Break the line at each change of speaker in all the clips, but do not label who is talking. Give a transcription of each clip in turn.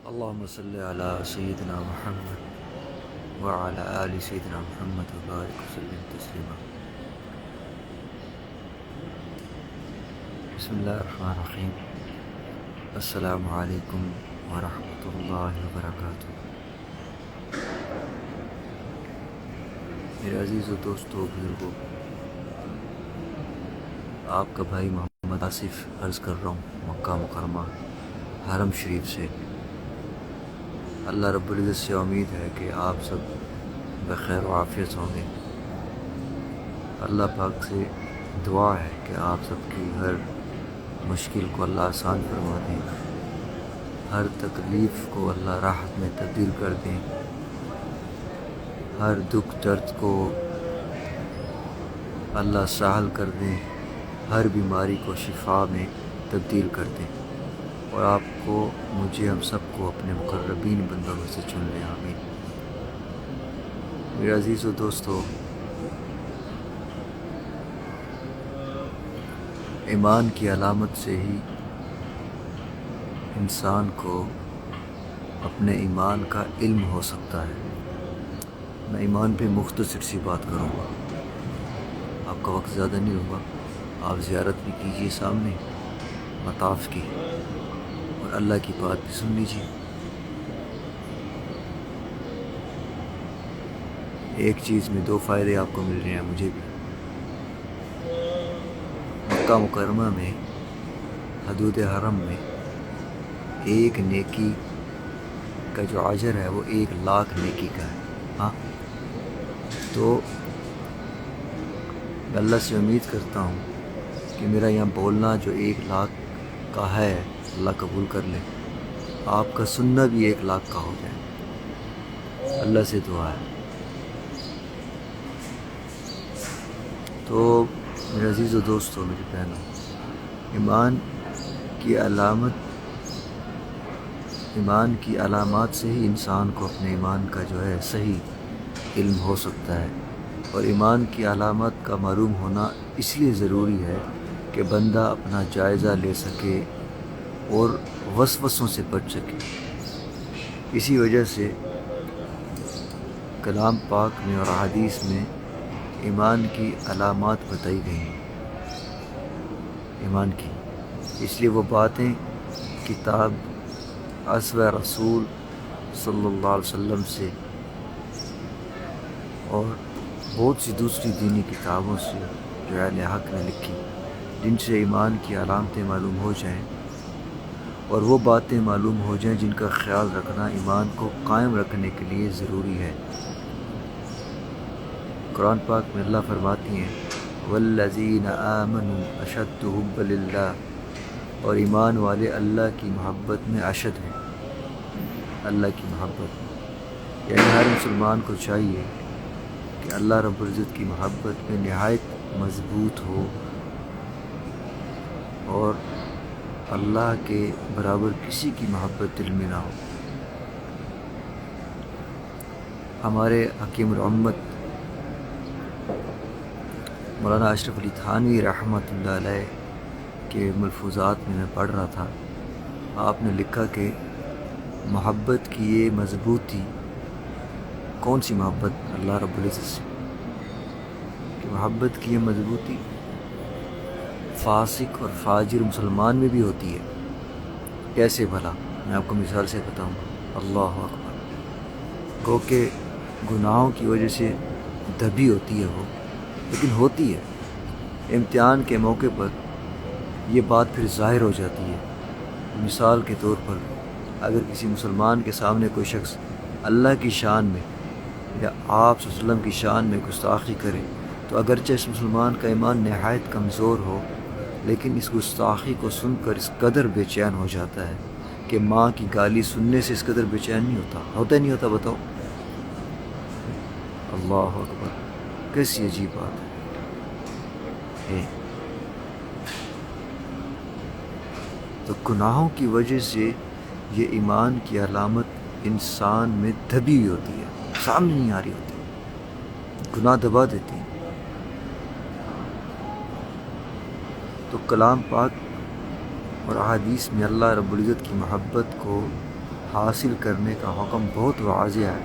اللهم صل على سيدنا محمد وعلى آل سيدنا محمد وبارك وسلم تسليما. بسم اللہ الرحمن الرحیم. السلام علیکم ورحمۃ اللہ وبرکاتہ. میرے عزیز و دوستو بزرگوں، آپ کا بھائی محمد آصف عرض کر رہا ہوں مکہ مکرمہ حرم شریف سے. اللہ رب العزت سے امید ہے کہ آپ سب بخیر و عافیت ہوں گے. اللہ پاک سے دعا ہے کہ آپ سب کی ہر مشکل کو اللہ آسان فرما دیں، ہر تکلیف کو اللہ راحت میں تبدیل کر دیں، ہر دکھ درد کو اللہ سہل کر دیں، ہر بیماری کو شفا میں تبدیل کر دیں، اور آپ کو مجھے ہم سب کو اپنے مقربین بندوں میں سے چن لیں. آمین. میرے عزیز و دوستو، ایمان کی علامت سے ہی انسان کو اپنے ایمان کا علم ہو سکتا ہے. میں ایمان پہ مختصر سی بات کروں گا، آپ کا وقت زیادہ نہیں ہوگا. آپ زیارت بھی کیجیے سامنے مطاف کی، اور اللہ کی بات بھی سن لیجیے. ایک چیز میں دو فائدے آپ کو مل رہے ہیں، مجھے بھی. مکہ مکرمہ میں حدود حرم میں ایک نیکی کا جو اجر ہے وہ 1,00,000 نیکی کا ہے. ہاں، تو میں اللہ سے امید کرتا ہوں کہ میرا یہاں بولنا جو 1,00,000 کا ہے اللہ قبول کر لے، آپ کا سننا بھی 1,00,000 کا ہو جائے. اللہ سے دعا ہے. تو میرے عزیز و دوستو، میری بہنوں، ایمان کی علامات سے ہی انسان کو اپنے ایمان کا جو ہے صحیح علم ہو سکتا ہے. اور ایمان کی علامات کا معلوم ہونا اس لیے ضروری ہے کہ بندہ اپنا جائزہ لے سکے اور وسوسوں سے بچ سکے. اسی وجہ سے کلام پاک میں اور احادیث میں ایمان کی علامات بتائی گئی ہیں. ایمان کی اس لیے وہ باتیں کتاب اسوہ رسول صلی اللہ علیہ وسلم سے اور بہت سی دوسری دینی کتابوں سے جو اہل حق نے لکھی، جن سے ایمان کی علامتیں معلوم ہو جائیں اور وہ باتیں معلوم ہو جائیں جن کا خیال رکھنا ایمان کو قائم رکھنے کے لیے ضروری ہے. قرآن پاک میں اللہ فرماتی ہیں والذین آمنوا اشد حبا للہ، اور ایمان والے اللہ کی محبت میں اشد ہیں. اللہ کی محبت یعنی ہر مسلمان کو چاہیے کہ اللہ رب العزت کی محبت میں نہایت مضبوط ہو اور اللہ کے برابر کسی کی محبت دل میں نہ ہو. ہمارے حکیم الامت مولانا اشرف علی تھانوی رحمۃ اللہ علیہ کے ملفوظات میں پڑھ رہا تھا. آپ نے لکھا کہ محبت کی یہ مضبوطی، کون سی محبت؟ اللہ رب العزت سے. کہ محبت کی یہ مضبوطی فاسق اور فاجر مسلمان میں بھی ہوتی ہے. کیسے بھلا؟ میں آپ کو مثال سے بتاؤں گا. اللہ اکبر. گو کہ گناہوں کی وجہ سے دبی ہوتی ہے وہ، لیکن ہوتی ہے. امتحان کے موقع پر یہ بات پھر ظاہر ہو جاتی ہے. مثال کے طور پر اگر کسی مسلمان کے سامنے کوئی شخص اللہ کی شان میں یا آپ صلی اللہ علیہ وسلم کی شان میں گستاخی کرے، تو اگرچہ اس مسلمان کا ایمان نہایت کمزور ہو، لیکن اس گستاخی کو سن کر اس قدر بے چین ہو جاتا ہے کہ ماں کی گالی سننے سے اس قدر بے چین نہیں ہوتا ہی نہیں ہوتا. بتاؤ. اللہ اکبر. کیسی عجیب بات ہے. تو گناہوں کی وجہ سے یہ ایمان کی علامت انسان میں دبی ہوئی ہوتی ہے، سامنے نہیں آ رہی ہوتی، گناہ دبا دیتی ہیں. تو کلام پاک اور احادیث میں اللہ رب العزت کی محبت کو حاصل کرنے کا حکم بہت واضح ہے.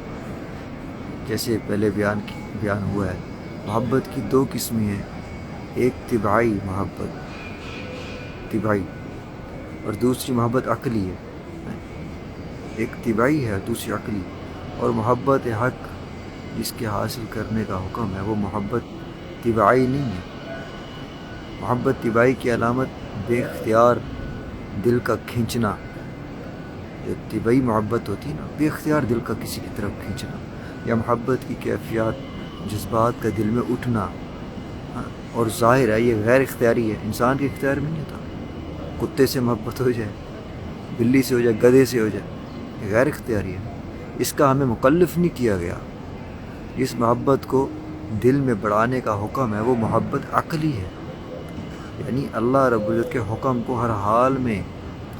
جیسے پہلے بیان ہوا ہے، محبت کی 2 قسمیں ہیں. ایک طبعی محبت، طبعی، اور دوسری محبت عقلی ہے. ایک طبعی ہے، دوسری عقلی. اور محبت حق جس کے حاصل کرنے کا حکم ہے وہ محبت طبعی نہیں ہے. محبت طبعی کی علامت بے اختیار دل کا کھینچنا. جو طبعی محبت ہوتی ہے نا، بے اختیار دل کا کسی کی طرف کھینچنا، یا محبت کی کیفیات جذبات کا دل میں اٹھنا. اور ظاہر ہے یہ غیر اختیاری ہے، انسان کے اختیار میں نہیں ہوتا. کتے سے محبت ہو جائے، بلی سے ہو جائے، گدھے سے ہو جائے، یہ غیر اختیاری ہے. اس کا ہمیں مکلف نہیں کیا گیا. اس محبت کو دل میں بڑھانے کا حکم ہے وہ محبت عقلی ہے. یعنی اللہ رب العزت کے حکم کو ہر حال میں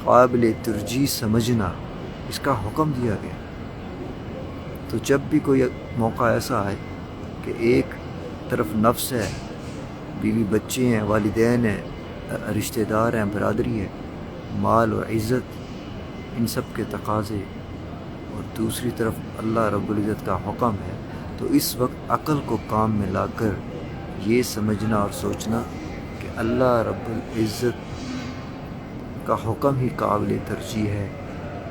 قابل ترجیح سمجھنا، اس کا حکم دیا گیا. تو جب بھی کوئی موقع ایسا آئے کہ ایک طرف نفس ہے، بیوی بچے ہیں، والدین ہیں، رشتہ دار ہیں، برادری ہے، مال اور عزت، ان سب کے تقاضے، اور دوسری طرف اللہ رب العزت کا حکم ہے، تو اس وقت عقل کو کام میں لا کر یہ سمجھنا اور سوچنا کہ اللہ رب العزت کا حکم ہی قابل ترجیح ہے.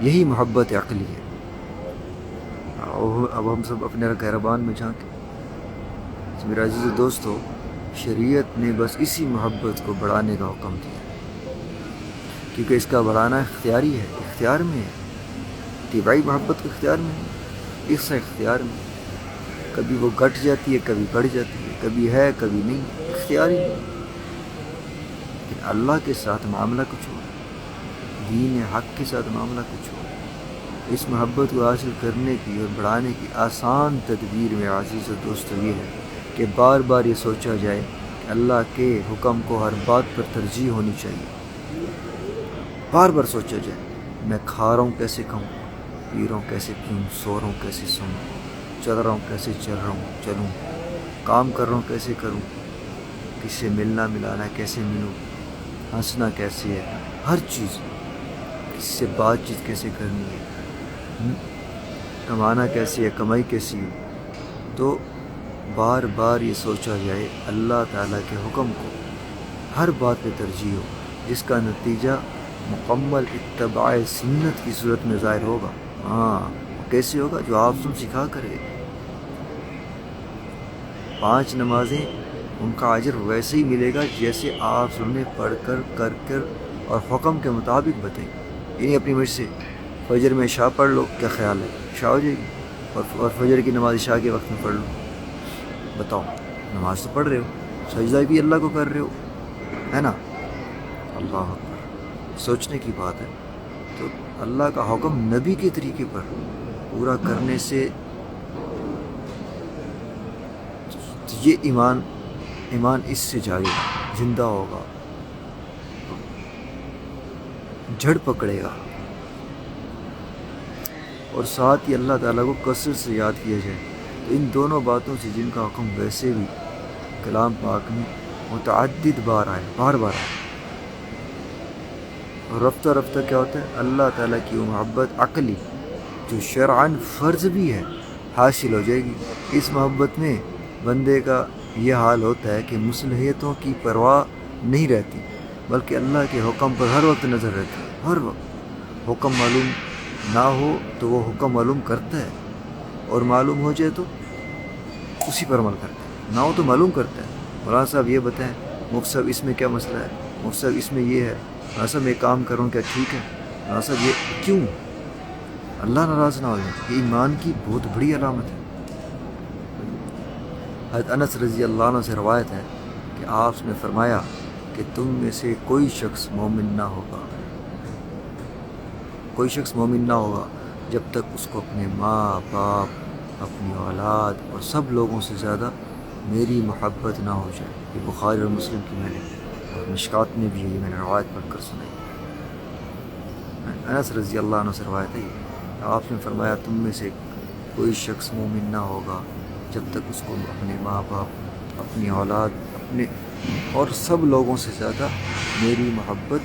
یہی محبت عقلی ہے. اب ہم سب اپنے کہربان میں جھانکیں. میرا عزیز دوستو، شریعت نے بس اسی محبت کو بڑھانے کا حکم دیا، کیونکہ اس کا بڑھانا اختیاری ہے، اختیار میں ہے. طبعی محبت کو اختیار میں ہے، اس کا اختیار میں. کبھی وہ گھٹ جاتی ہے، کبھی بڑھ جاتی ہے، کبھی ہے، کبھی نہیں، اختیاری نہیں. لیکن اللہ کے ساتھ معاملہ کچھ اور ہے، دین حق کے ساتھ معاملہ کچھ اور ہے. اس محبت کو حاصل کرنے کی اور بڑھانے کی آسان تدبیر میں عزیز و دوستو یہ ہے کہ بار بار یہ سوچا جائے کہ اللہ کے حکم کو ہر بات پر ترجیح ہونی چاہیے. بار بار سوچا جائے، میں کھا رہا ہوں کیسے کھاؤں، پی رہا ہوں کیسے پیوں، سو رہا ہوں کیسے سوؤں، چل رہا ہوں کیسے چلوں، کام کر رہا ہوں کیسے کروں، کس سے ملنا ملانا ہے کیسے ملوں، ہنسنا کیسے ہے، ہر چیز، کس سے بات چیت کیسے کرنی ہے، کمانا کیسی ہے، کمائی کیسی ہو. تو بار بار یہ سوچا جائے اللہ تعالیٰ کے حکم کو ہر بات پہ ترجیح ہو، جس کا نتیجہ مکمل اتباع سنت کی صورت میں ظاہر ہوگا. کیسے ہوگا؟ جو آپ سکھا کرے. 5 نمازیں ان کا اجر ویسے ہی ملے گا جیسے آپ نے پڑھ کر اور حکم کے مطابق بتائی. یعنی اپنی مرضی سے فجر میں عشاء پڑھ لو، کیا خیال ہے؟ عشاء ہو جائے گی. اور فجر کی نماز عشاء کے وقت میں پڑھ لو. بتاؤ، نماز تو پڑھ رہے ہو، سجدہ بھی اللہ کو کر رہے ہو، ہے نا؟ اللہ اکبر، سوچنے کی بات ہے. تو اللہ کا حکم نبی کے طریقے پر پورا کرنے سے یہ ایمان اس سے جائے گا، زندہ ہوگا، جھڑ پکڑے گا. اور ساتھ ہی اللہ تعالیٰ کو کثرت سے یاد کیا جائے. تو ان دونوں باتوں سے جن کا حکم ویسے بھی کلام پاک میں متعدد بار آئے، بار بار آئے، اور رفتہ رفتہ کیا ہوتا ہے؟ اللہ تعالیٰ کی وہ محبت عقلی جو شرعاً فرض بھی ہے حاصل ہو جائے گی. اس محبت میں بندے کا یہ حال ہوتا ہے کہ مصلحتوں کی پرواہ نہیں رہتی، بلکہ اللہ کے حکم پر ہر وقت نظر رہتی ہے. ہر وقت حکم معلوم نہ ہو تو وہ حکم معلوم کرتا ہے، اور معلوم ہو جائے تو اسی پر عمل کرتا ہے. نہ ہو تو معلوم کرتا ہے. مولانا صاحب یہ بتائیں، مفتی صاحب اس میں کیا مسئلہ ہے، مفتی صاحب اس میں یہ ہے، مولانا صاحب میں کام کر رہا ہوں کیا ٹھیک ہے، مولانا صاحب یہ کیوں؟ اللہ ناراض نہ ہو جائے. یہ ایمان کی بہت بڑی علامت ہے. حضرت انس رضی اللہ عنہ سے روایت ہے کہ آپ نے فرمایا کہ تم میں سے کوئی شخص مومن نہ ہوگا جب تک اس کو اپنے ماں باپ، اپنی اولاد اور سب لوگوں سے زیادہ میری محبت نہ ہو جائے. یہ بخاری اور مسلم کی میں نے اور مشکات میں بھی میں نے روایت پڑھ کر سنائی. انس رضی اللہ عنہ سے روایت ہے کہ آپ نے فرمایا تم میں سے کوئی شخص مومن نہ ہوگا جب تک اس کو اپنے ماں باپ، اپنی اولاد، اپنے اور سب لوگوں سے زیادہ میری محبت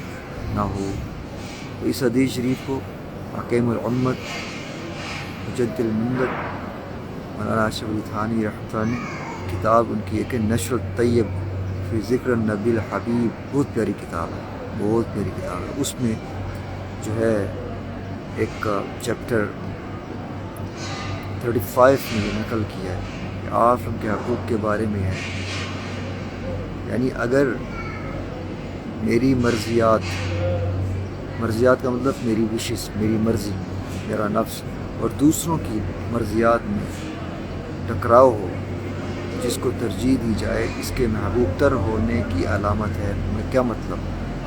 نہ ہو. تو اس حدیث شریف کو حکیم الامت مجد الملت مولانا اشرف علی تھانوی رحمۃ اللہ نے کتاب ان کی ایک نشر الطیب فی ذکر النبی الحبیب، بہت پیاری کتاب ہے، بہت پیاری کتاب ہے۔ اس میں جو ہے ایک چیپٹر 35 میں یہ نقل کیا ہے کہ آپ ان کے حقوق کے بارے میں ہے، یعنی اگر میری مرضیات کا مطلب میری وشز، میری مرضی، میرا نفس اور دوسروں کی مرضیات میں ٹکراؤ ہو، جس کو ترجیح دی جائے اس کے محبوب تر ہونے کی علامت ہے۔ کیا مطلب؟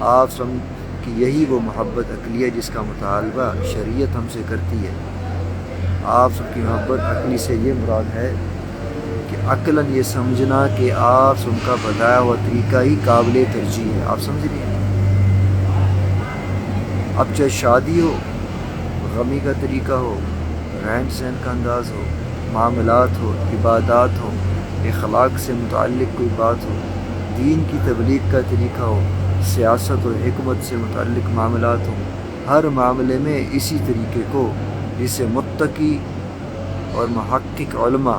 آپ سمجھ کہ یہی وہ محبت عقلی ہے جس کا مطالبہ شریعت ہم سے کرتی ہے۔ آپ سب کی محبت عقلی سے یہ مراد ہے کہ عقلاً یہ سمجھنا کہ آپ سب کا بتایا ہوا طریقہ ہی قابل ترجیح ہے۔ آپ سمجھ رہے ہیں؟ اب چاہے شادی ہو، غمی کا طریقہ ہو، رہن سہن کا انداز ہو، معاملات ہو، عبادات ہو، اخلاق سے متعلق کوئی بات ہو، دین کی تبلیغ کا طریقہ ہو، سیاست اور حکمت سے متعلق معاملات ہوں، ہر معاملے میں اسی طریقے کو، جسے متقی اور محقق علماء،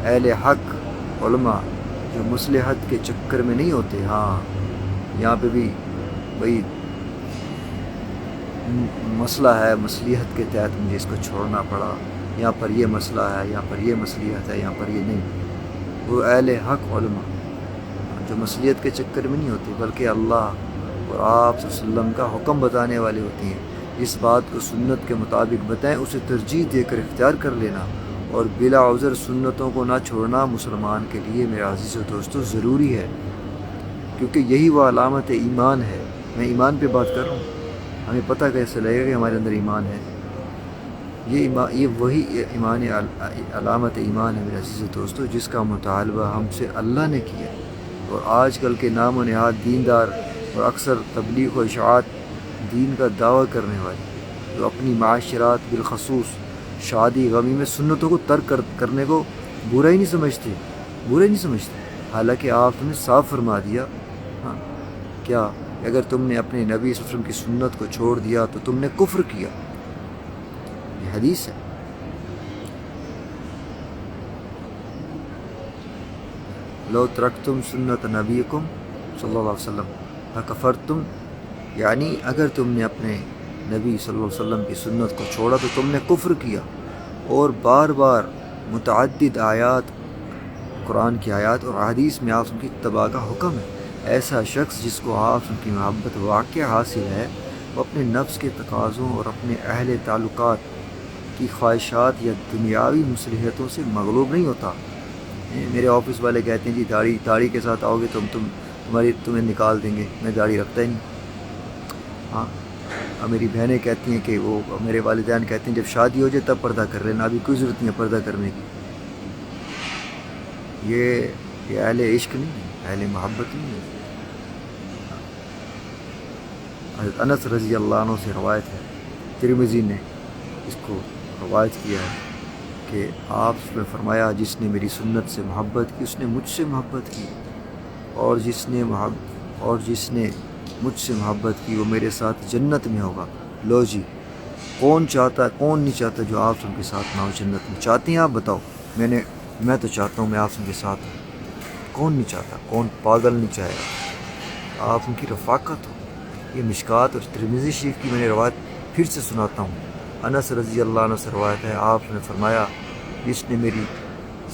اہل حق علماء جو مصلحت کے چکر میں نہیں ہوتے، ہاں یہاں پہ بھی بھائی مسئلہ ہے، مصلحت کے تحت مجھے اس کو چھوڑنا پڑا، یہاں پر یہ مسئلہ ہے، یہاں پر یہ مصلحت ہے، یہاں پر یہ نہیں، وہ اہل حق علماء جو مصلحت کے چکر میں نہیں ہوتے بلکہ اللہ اور آپ صلی اللہ علیہ وسلم کا حکم بتانے والے ہوتے ہیں۔ اس بات کو سنت کے مطابق بتائیں، اسے ترجیح دے کر اختیار کر لینا اور بلا عذر سنتوں کو نہ چھوڑنا مسلمان کے لیے میرے عزیز و دوستو ضروری ہے، کیونکہ یہی وہ علامت ایمان ہے۔ میں ایمان پہ بات کر رہا ہوں، ہمیں پتہ کیسے لگے گا کہ ہمارے اندر ایمان ہے؟ یہ وہی ایمان علامت ایمان ہے میرے عزیز و دوستو، جس کا مطالبہ ہم سے اللہ نے کیا۔ اور آج کل کے نام و نہاد دیندار اور اکثر تبلیغ و اشاعت دین کا دعویٰ کرنے والے، جو اپنی معاشرات بالخصوص شادی غمی میں سنتوں کو ترک کرنے کو برا ہی نہیں سمجھتے، حالانکہ آپ نے صاف فرما دیا، ہاں کیا کہ اگر تم نے اپنے نبی صلی اللہ علیہ وسلم کی سنت کو چھوڑ دیا تو تم نے کفر کیا۔ یہ حدیث ہے۔ لو ترکتم سنت نبیکم صلی اللہ علیہ وسلم فکفرتم، یعنی اگر تم نے اپنے نبی صلی اللہ علیہ وسلم کی سنت کو چھوڑا تو تم نے کفر کیا۔ اور بار بار متعدد آیات، قرآن کی آیات اور احادیث میں آپ کی اتباع کا حکم ہے۔ ایسا شخص جس کو آپ کی محبت واقع حاصل ہے، وہ اپنے نفس کے تقاضوں اور اپنے اہل تعلقات کی خواہشات یا دنیاوی مصلحتوں سے مغلوب نہیں ہوتا۔ میرے آفس والے کہتے ہیں جی داڑھی کے ساتھ آؤ گے تمہیں نکال دیں گے، میں داڑھی رکھتا ہی نہیں۔ ہاں، اب میری بہنیں کہتی ہیں کہ وہ، میرے والدین کہتے ہیں جب شادی ہو جائے تب پردہ کر لینا، ابھی کوئی ضرورت نہیں ہے پردہ کرنے کی۔ یہ اہل عشق نہیں ہے، اہل محبت نہیں ہے۔ حضرت انس رضی اللہ عنہ سے روایت ہے، ترمذی نے اس کو روایت کیا ہے کہ آپ نے فرمایا جس نے میری سنت سے محبت کی اس نے مجھ سے محبت کی، اور جس نے مجھ سے محبت کی وہ میرے ساتھ جنت میں ہوگا۔ لو جی، کون نہیں چاہتا جو آپ سب کے ساتھ نہ ہو جنت میں؟ چاہتے ہیں آپ؟ بتاؤ۔ میں تو چاہتا ہوں میں آپ سب کے ساتھ ہوں۔ کون نہیں چاہتا؟ کون پاگل نہیں چاہے گا آپ ان کی رفاقت ہو؟ یہ مشکات اور ترمذی شریف کی میں نے روایت پھر سے سناتا ہوں۔ انس رضی اللہ عنہ سے روایت ہے، آپ نے فرمایا جس نے میری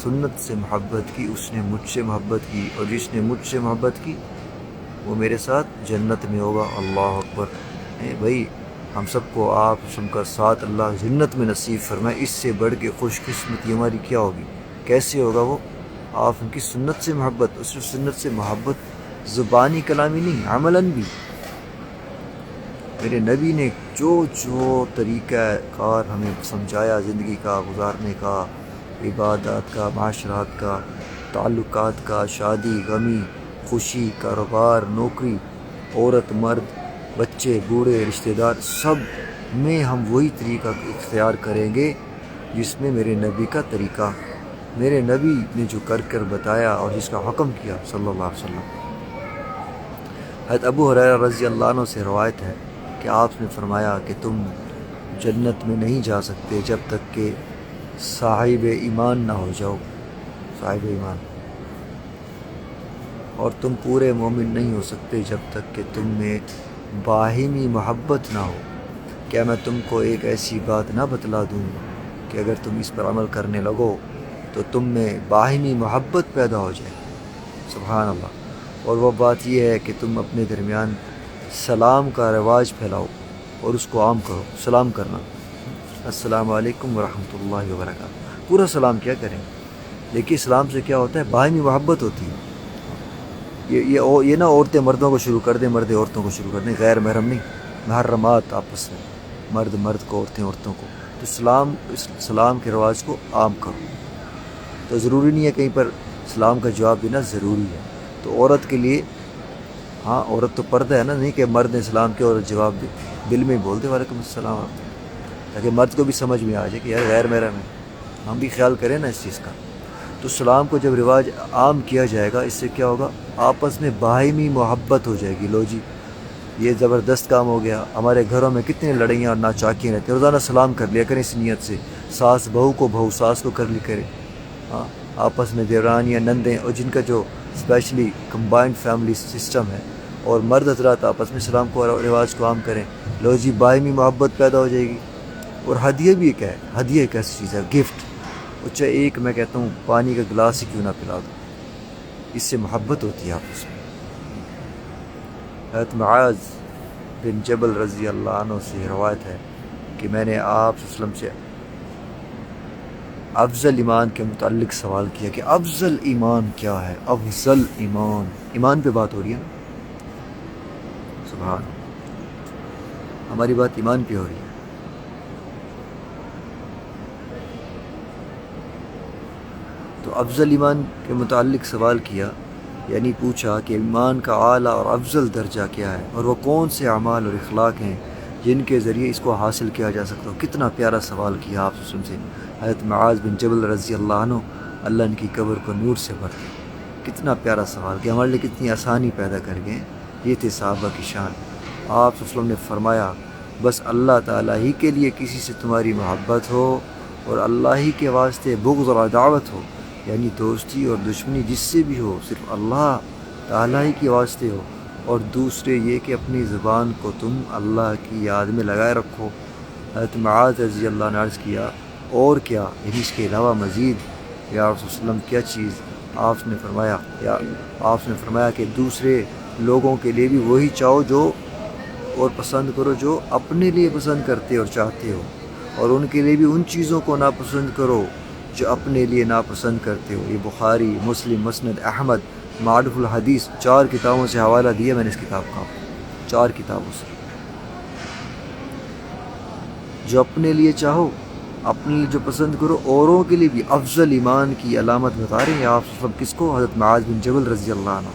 سنت سے محبت کی اس نے مجھ سے محبت کی، اور جس نے مجھ سے محبت کی وہ میرے ساتھ جنت میں ہوگا۔ اللہ اکبر۔ بھائی ہم سب کو آپ سب کا ساتھ اللہ جنت میں نصیب فرمائے، اس سے بڑھ کے خوش قسمتی ہماری کیا ہوگی؟ کیسے ہوگا وہ؟ آپ ان کی سنت سے محبت، اور صرف سنت سے محبت زبانی کلامی نہیں، عملاً بھی۔ میرے نبی نے جو طریقہ کار ہمیں سمجھایا زندگی کا گزارنے کا، عبادات کا، معاشرات کا، تعلقات کا، شادی غمی، خوشی، کاروبار، نوکری، عورت مرد، بچے بوڑھے، رشتہ دار، سب میں ہم وہی طریقہ اختیار کریں گے جس میں میرے نبی کا طریقہ، میرے نبی نے جو کر بتایا اور جس کا حکم کیا صلی اللہ علیہ وسلم۔ حضرت ابو ہریرہ رضی اللہ عنہ سے روایت ہے کہ آپ نے فرمایا کہ تم جنت میں نہیں جا سکتے جب تک کہ صاحب ایمان نہ ہو جاؤ، صاحب ایمان، اور تم پورے مومن نہیں ہو سکتے جب تک کہ تم میں باہمی محبت نہ ہو۔ کیا میں تم کو ایک ایسی بات نہ بتلا دوں کہ اگر تم اس پر عمل کرنے لگو تو تم میں باہمی محبت پیدا ہو جائے؟ سبحان اللہ۔ اور وہ بات یہ ہے کہ تم اپنے درمیان سلام کا رواج پھیلاؤ اور اس کو عام کرو۔ سلام کرنا، السلام علیکم ورحمۃ اللہ وبرکاتہ، پورا سلام کیا کریں، لیکن اسلام سے کیا ہوتا ہے؟ باہمی محبت ہوتی ہے۔ یہ نہ عورتیں مردوں کو شروع کر دیں، مرد عورتوں کو شروع کر دیں، غیر محرم نہیں، محرمات آپس میں، مرد مرد کو، عورتیں عورتوں کو۔ تو سلام کے رواج کو عام کرو۔ تو ضروری نہیں ہے کہیں پر سلام کا جواب دینا ضروری ہے، تو عورت کے لیے ہاں، عورت تو پردہ ہے نا، نہیں کہ مرد نے سلام کیا اور جواب دے، دل میں بول دے وعلیکم السلام، تاکہ مرد کو بھی سمجھ میں آ جائے کہ یار غیر محرم ہے، ہم بھی خیال کریں نا اس چیز کا۔ تو سلام کو جب رواج عام کیا جائے گا، اس سے کیا ہوگا؟ آپس میں باہمی محبت ہو جائے گی۔ لو جی، یہ زبردست کام ہو گیا۔ ہمارے گھروں میں کتنے لڑائیاں اور ناچاکیاں رہتی ہیں، روزانہ سلام کر لیا کریں اس نیت سے، ساس بہو کو، بہو ساس کو کر لی کرے، ہاں، آپس میں دیورانیاں نندیں، اور جن کا جو اسپیشلی کمبائنڈ فیملی سسٹم ہے، اور مرد حضرات آپس میں سلام کو رواج کو عام کریں۔ لو جی، باہمی محبت پیدا ہو جائے گی۔ اور ہدیہ بھی ایک ہے، ہدیہ ایک ایسی چیز ہے، گفٹ، اور چاہے ایک میں کہتا ہوں پانی کا گلاس ہی کیوں نہ پلا دو، اس سے محبت ہوتی ہے آپس میں۔ حضرت معاذ بن جبل رضی اللہ عنہ سے روایت ہے کہ میں نے آپ صلی اللہ علیہ وسلم سے افضل ایمان کے متعلق سوال کیا کہ افضل ایمان کیا ہے؟ افضل ایمان، ایمان پہ بات ہو رہی ہے نا، سبحان، ہماری بات ایمان پہ ہو رہی ہے۔ تو افضل ایمان کے متعلق سوال کیا، یعنی پوچھا کہ ایمان کا اعلیٰ اور افضل درجہ کیا ہے، اور وہ کون سے اعمال اور اخلاق ہیں جن کے ذریعے اس کو حاصل کیا جا سکتا ہو۔ کتنا پیارا سوال کیا آپ سے حضرت معاذ بن جبل رضی اللہ عنہ، اللہ ان کی قبر کو نور سے بھر دے۔ کتنا پیارا سوال کیا، ہمارے لیے کتنی آسانی پیدا کر گئے۔ یہ تھے صحابہ کی شان۔ آپ صلی اللہ علیہ وسلم نے فرمایا، بس اللہ تعالیٰ ہی کے لیے کسی سے تمہاری محبت ہو، اور اللہ ہی کے واسطے بغض اور عداوت ہو، یعنی دوستی اور دشمنی جس سے بھی ہو صرف اللہ تعالیٰ ہی کے واسطے ہو، اور دوسرے یہ کہ اپنی زبان کو تم اللہ کی یاد میں لگائے رکھو۔ حضرت معاذ رضی اللہ عنہ نے عرض کیا، اور کیا، یعنی اس کے علاوہ مزید یا رسول وسلم کیا چیز؟ آپ نے فرمایا کہ دوسرے لوگوں کے لیے بھی وہی چاہو جو اور پسند کرو جو اپنے لیے پسند کرتے اور چاہتے ہو، اور ان کے لیے بھی ان چیزوں کو ناپسند کرو جو اپنے لیے ناپسند کرتے ہو۔ یہ بخاری، مسلم، مسند احمد، معرف الحدیث، 4 کتابوں سے حوالہ دیا میں نے اس کتاب کا، 4 کتابوں سے۔ جو اپنے لیے چاہو، اپنے لیے جو پسند کرو، اوروں کے لیے بھی افضل ایمان کی علامت بتا رہے ہیں آپ سب کس کو؟ حضرت معاذ بن جبل رضی اللہ عنہ،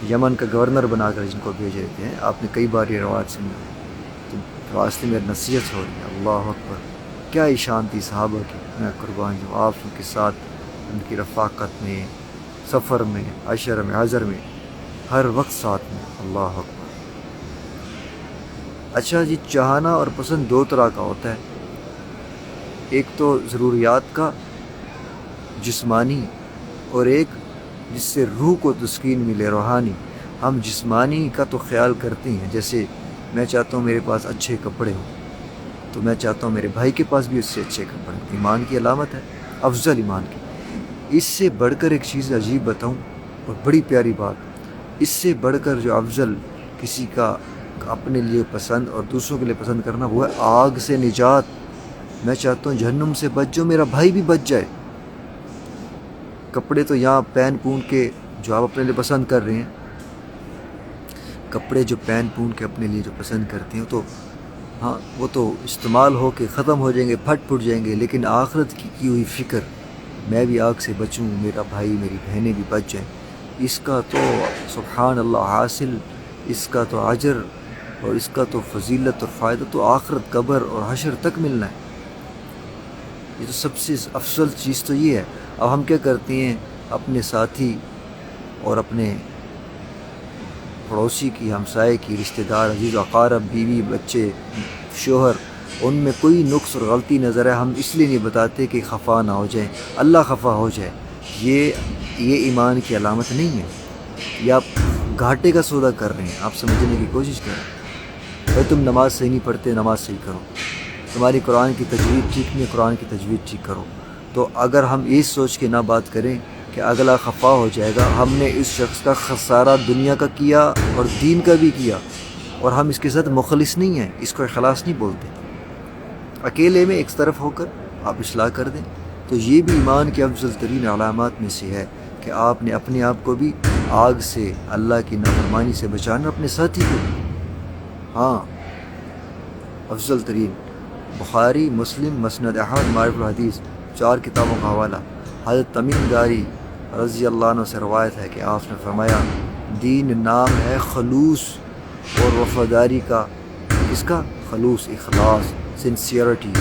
یمن کا گورنر بنا کر جن کو بھیج رہتے ہیں۔ آپ نے کئی بار یہ روایت سنی، تو واسطے میں نصیحت ہو رہی ہے۔ اللہ اکبر، کیا ہی شان تھی صحابہ کی، میں قربان جو آپ سب کے ساتھ ان کی رفاقت میں، سفر میں، عشر میں، حضر میں، ہر وقت ساتھ میں۔ اللہ اکبر۔ اچھا جی، چاہنا اور پسند 2 طرح کا ہوتا ہے، ایک تو ضروریات کا، جسمانی، اور ایک جس سے روح کو تسکین ملے، روحانی۔ ہم جسمانی کا تو خیال کرتے ہیں، جیسے میں چاہتا ہوں میرے پاس اچھے کپڑے ہوں، تو میں چاہتا ہوں میرے بھائی کے پاس بھی اس سے اچھے کپڑے ہوں، ایمان کی علامت ہے، افضل ایمان کی۔ اس سے بڑھ کر ایک چیز عجیب بتاؤں اور بڑی پیاری بات، اس سے بڑھ کر جو افضل کسی کا اپنے لیے پسند اور دوسروں کے لیے پسند کرنا، وہ ہے آگ سے نجات۔ میں چاہتا ہوں جہنم سے بچ جاؤ، میرا بھائی بھی بچ جائے۔ کپڑے تو یہاں پہن پون کے جو آپ اپنے لیے پسند کر رہے ہیں، کپڑے جو پہن پون کے اپنے لیے جو پسند کرتے ہیں، تو ہاں وہ تو استعمال ہو کے ختم ہو جائیں گے، پھٹ جائیں گے، لیکن آخرت کی ہوئی فکر، میں بھی آگ سے بچوں، میرا بھائی میری بہنیں بھی بچ جائیں، اس کا تو سبحان اللہ حاصل، اس کا تو اجر اور اس کا تو فضیلت اور فائدہ تو آخرت، قبر اور حشر تک ملنا ہے۔ یہ تو سب سے افضل چیز تو یہ ہے۔ اب ہم کیا کرتے ہیں، اپنے ساتھی اور اپنے پڑوسی کی، ہمسائے کی، رشتہ دار، عزیز و اقارب، بیوی، بچے، شوہر، ان میں کوئی نقص اور غلطی نظر ہے، ہم اس لیے نہیں بتاتے کہ خفا نہ ہو جائیں، اللہ خفا ہو جائے، یہ ایمان کی علامت نہیں ہے۔ یہ آپ گھاٹے کا سودا کر رہے ہیں، آپ سمجھنے کی کوشش کریں۔ بھائی تم نماز صحیح نہیں پڑھتے، نماز صحیح کرو، تمہاری قرآن کی تجوید ٹھیک نہیں ہے، قرآن کی تجوید ٹھیک کرو۔ تو اگر ہم اس سوچ کے نہ بات کریں کہ اگلا خفا ہو جائے گا، ہم نے اس شخص کا خسارہ دنیا کا کیا اور دین کا بھی کیا، اور ہم اس کے ساتھ مخلص نہیں ہیں، اس کو اخلاص نہیں بولتے۔ اکیلے میں ایک طرف ہو کر آپ اصلاح کر دیں، تو یہ بھی ایمان کے افضل ترین علامات میں سے ہے کہ آپ نے اپنے آپ کو بھی آگ سے، اللہ کی نافرمانی سے بچانا، اپنے ساتھی کو بھی۔ ہاں، افضل ترین بخاری، مسلم، مسند احمد، معرف الحدیث، 4 کتابوں کا حوالہ۔ حضرت تمیم داری رضی اللہ عنہ سے روایت ہے کہ آپ نے فرمایا، دین نام ہے خلوص اور وفاداری کا۔ کس کا؟ خلوص، اخلاص، سنسیئرٹی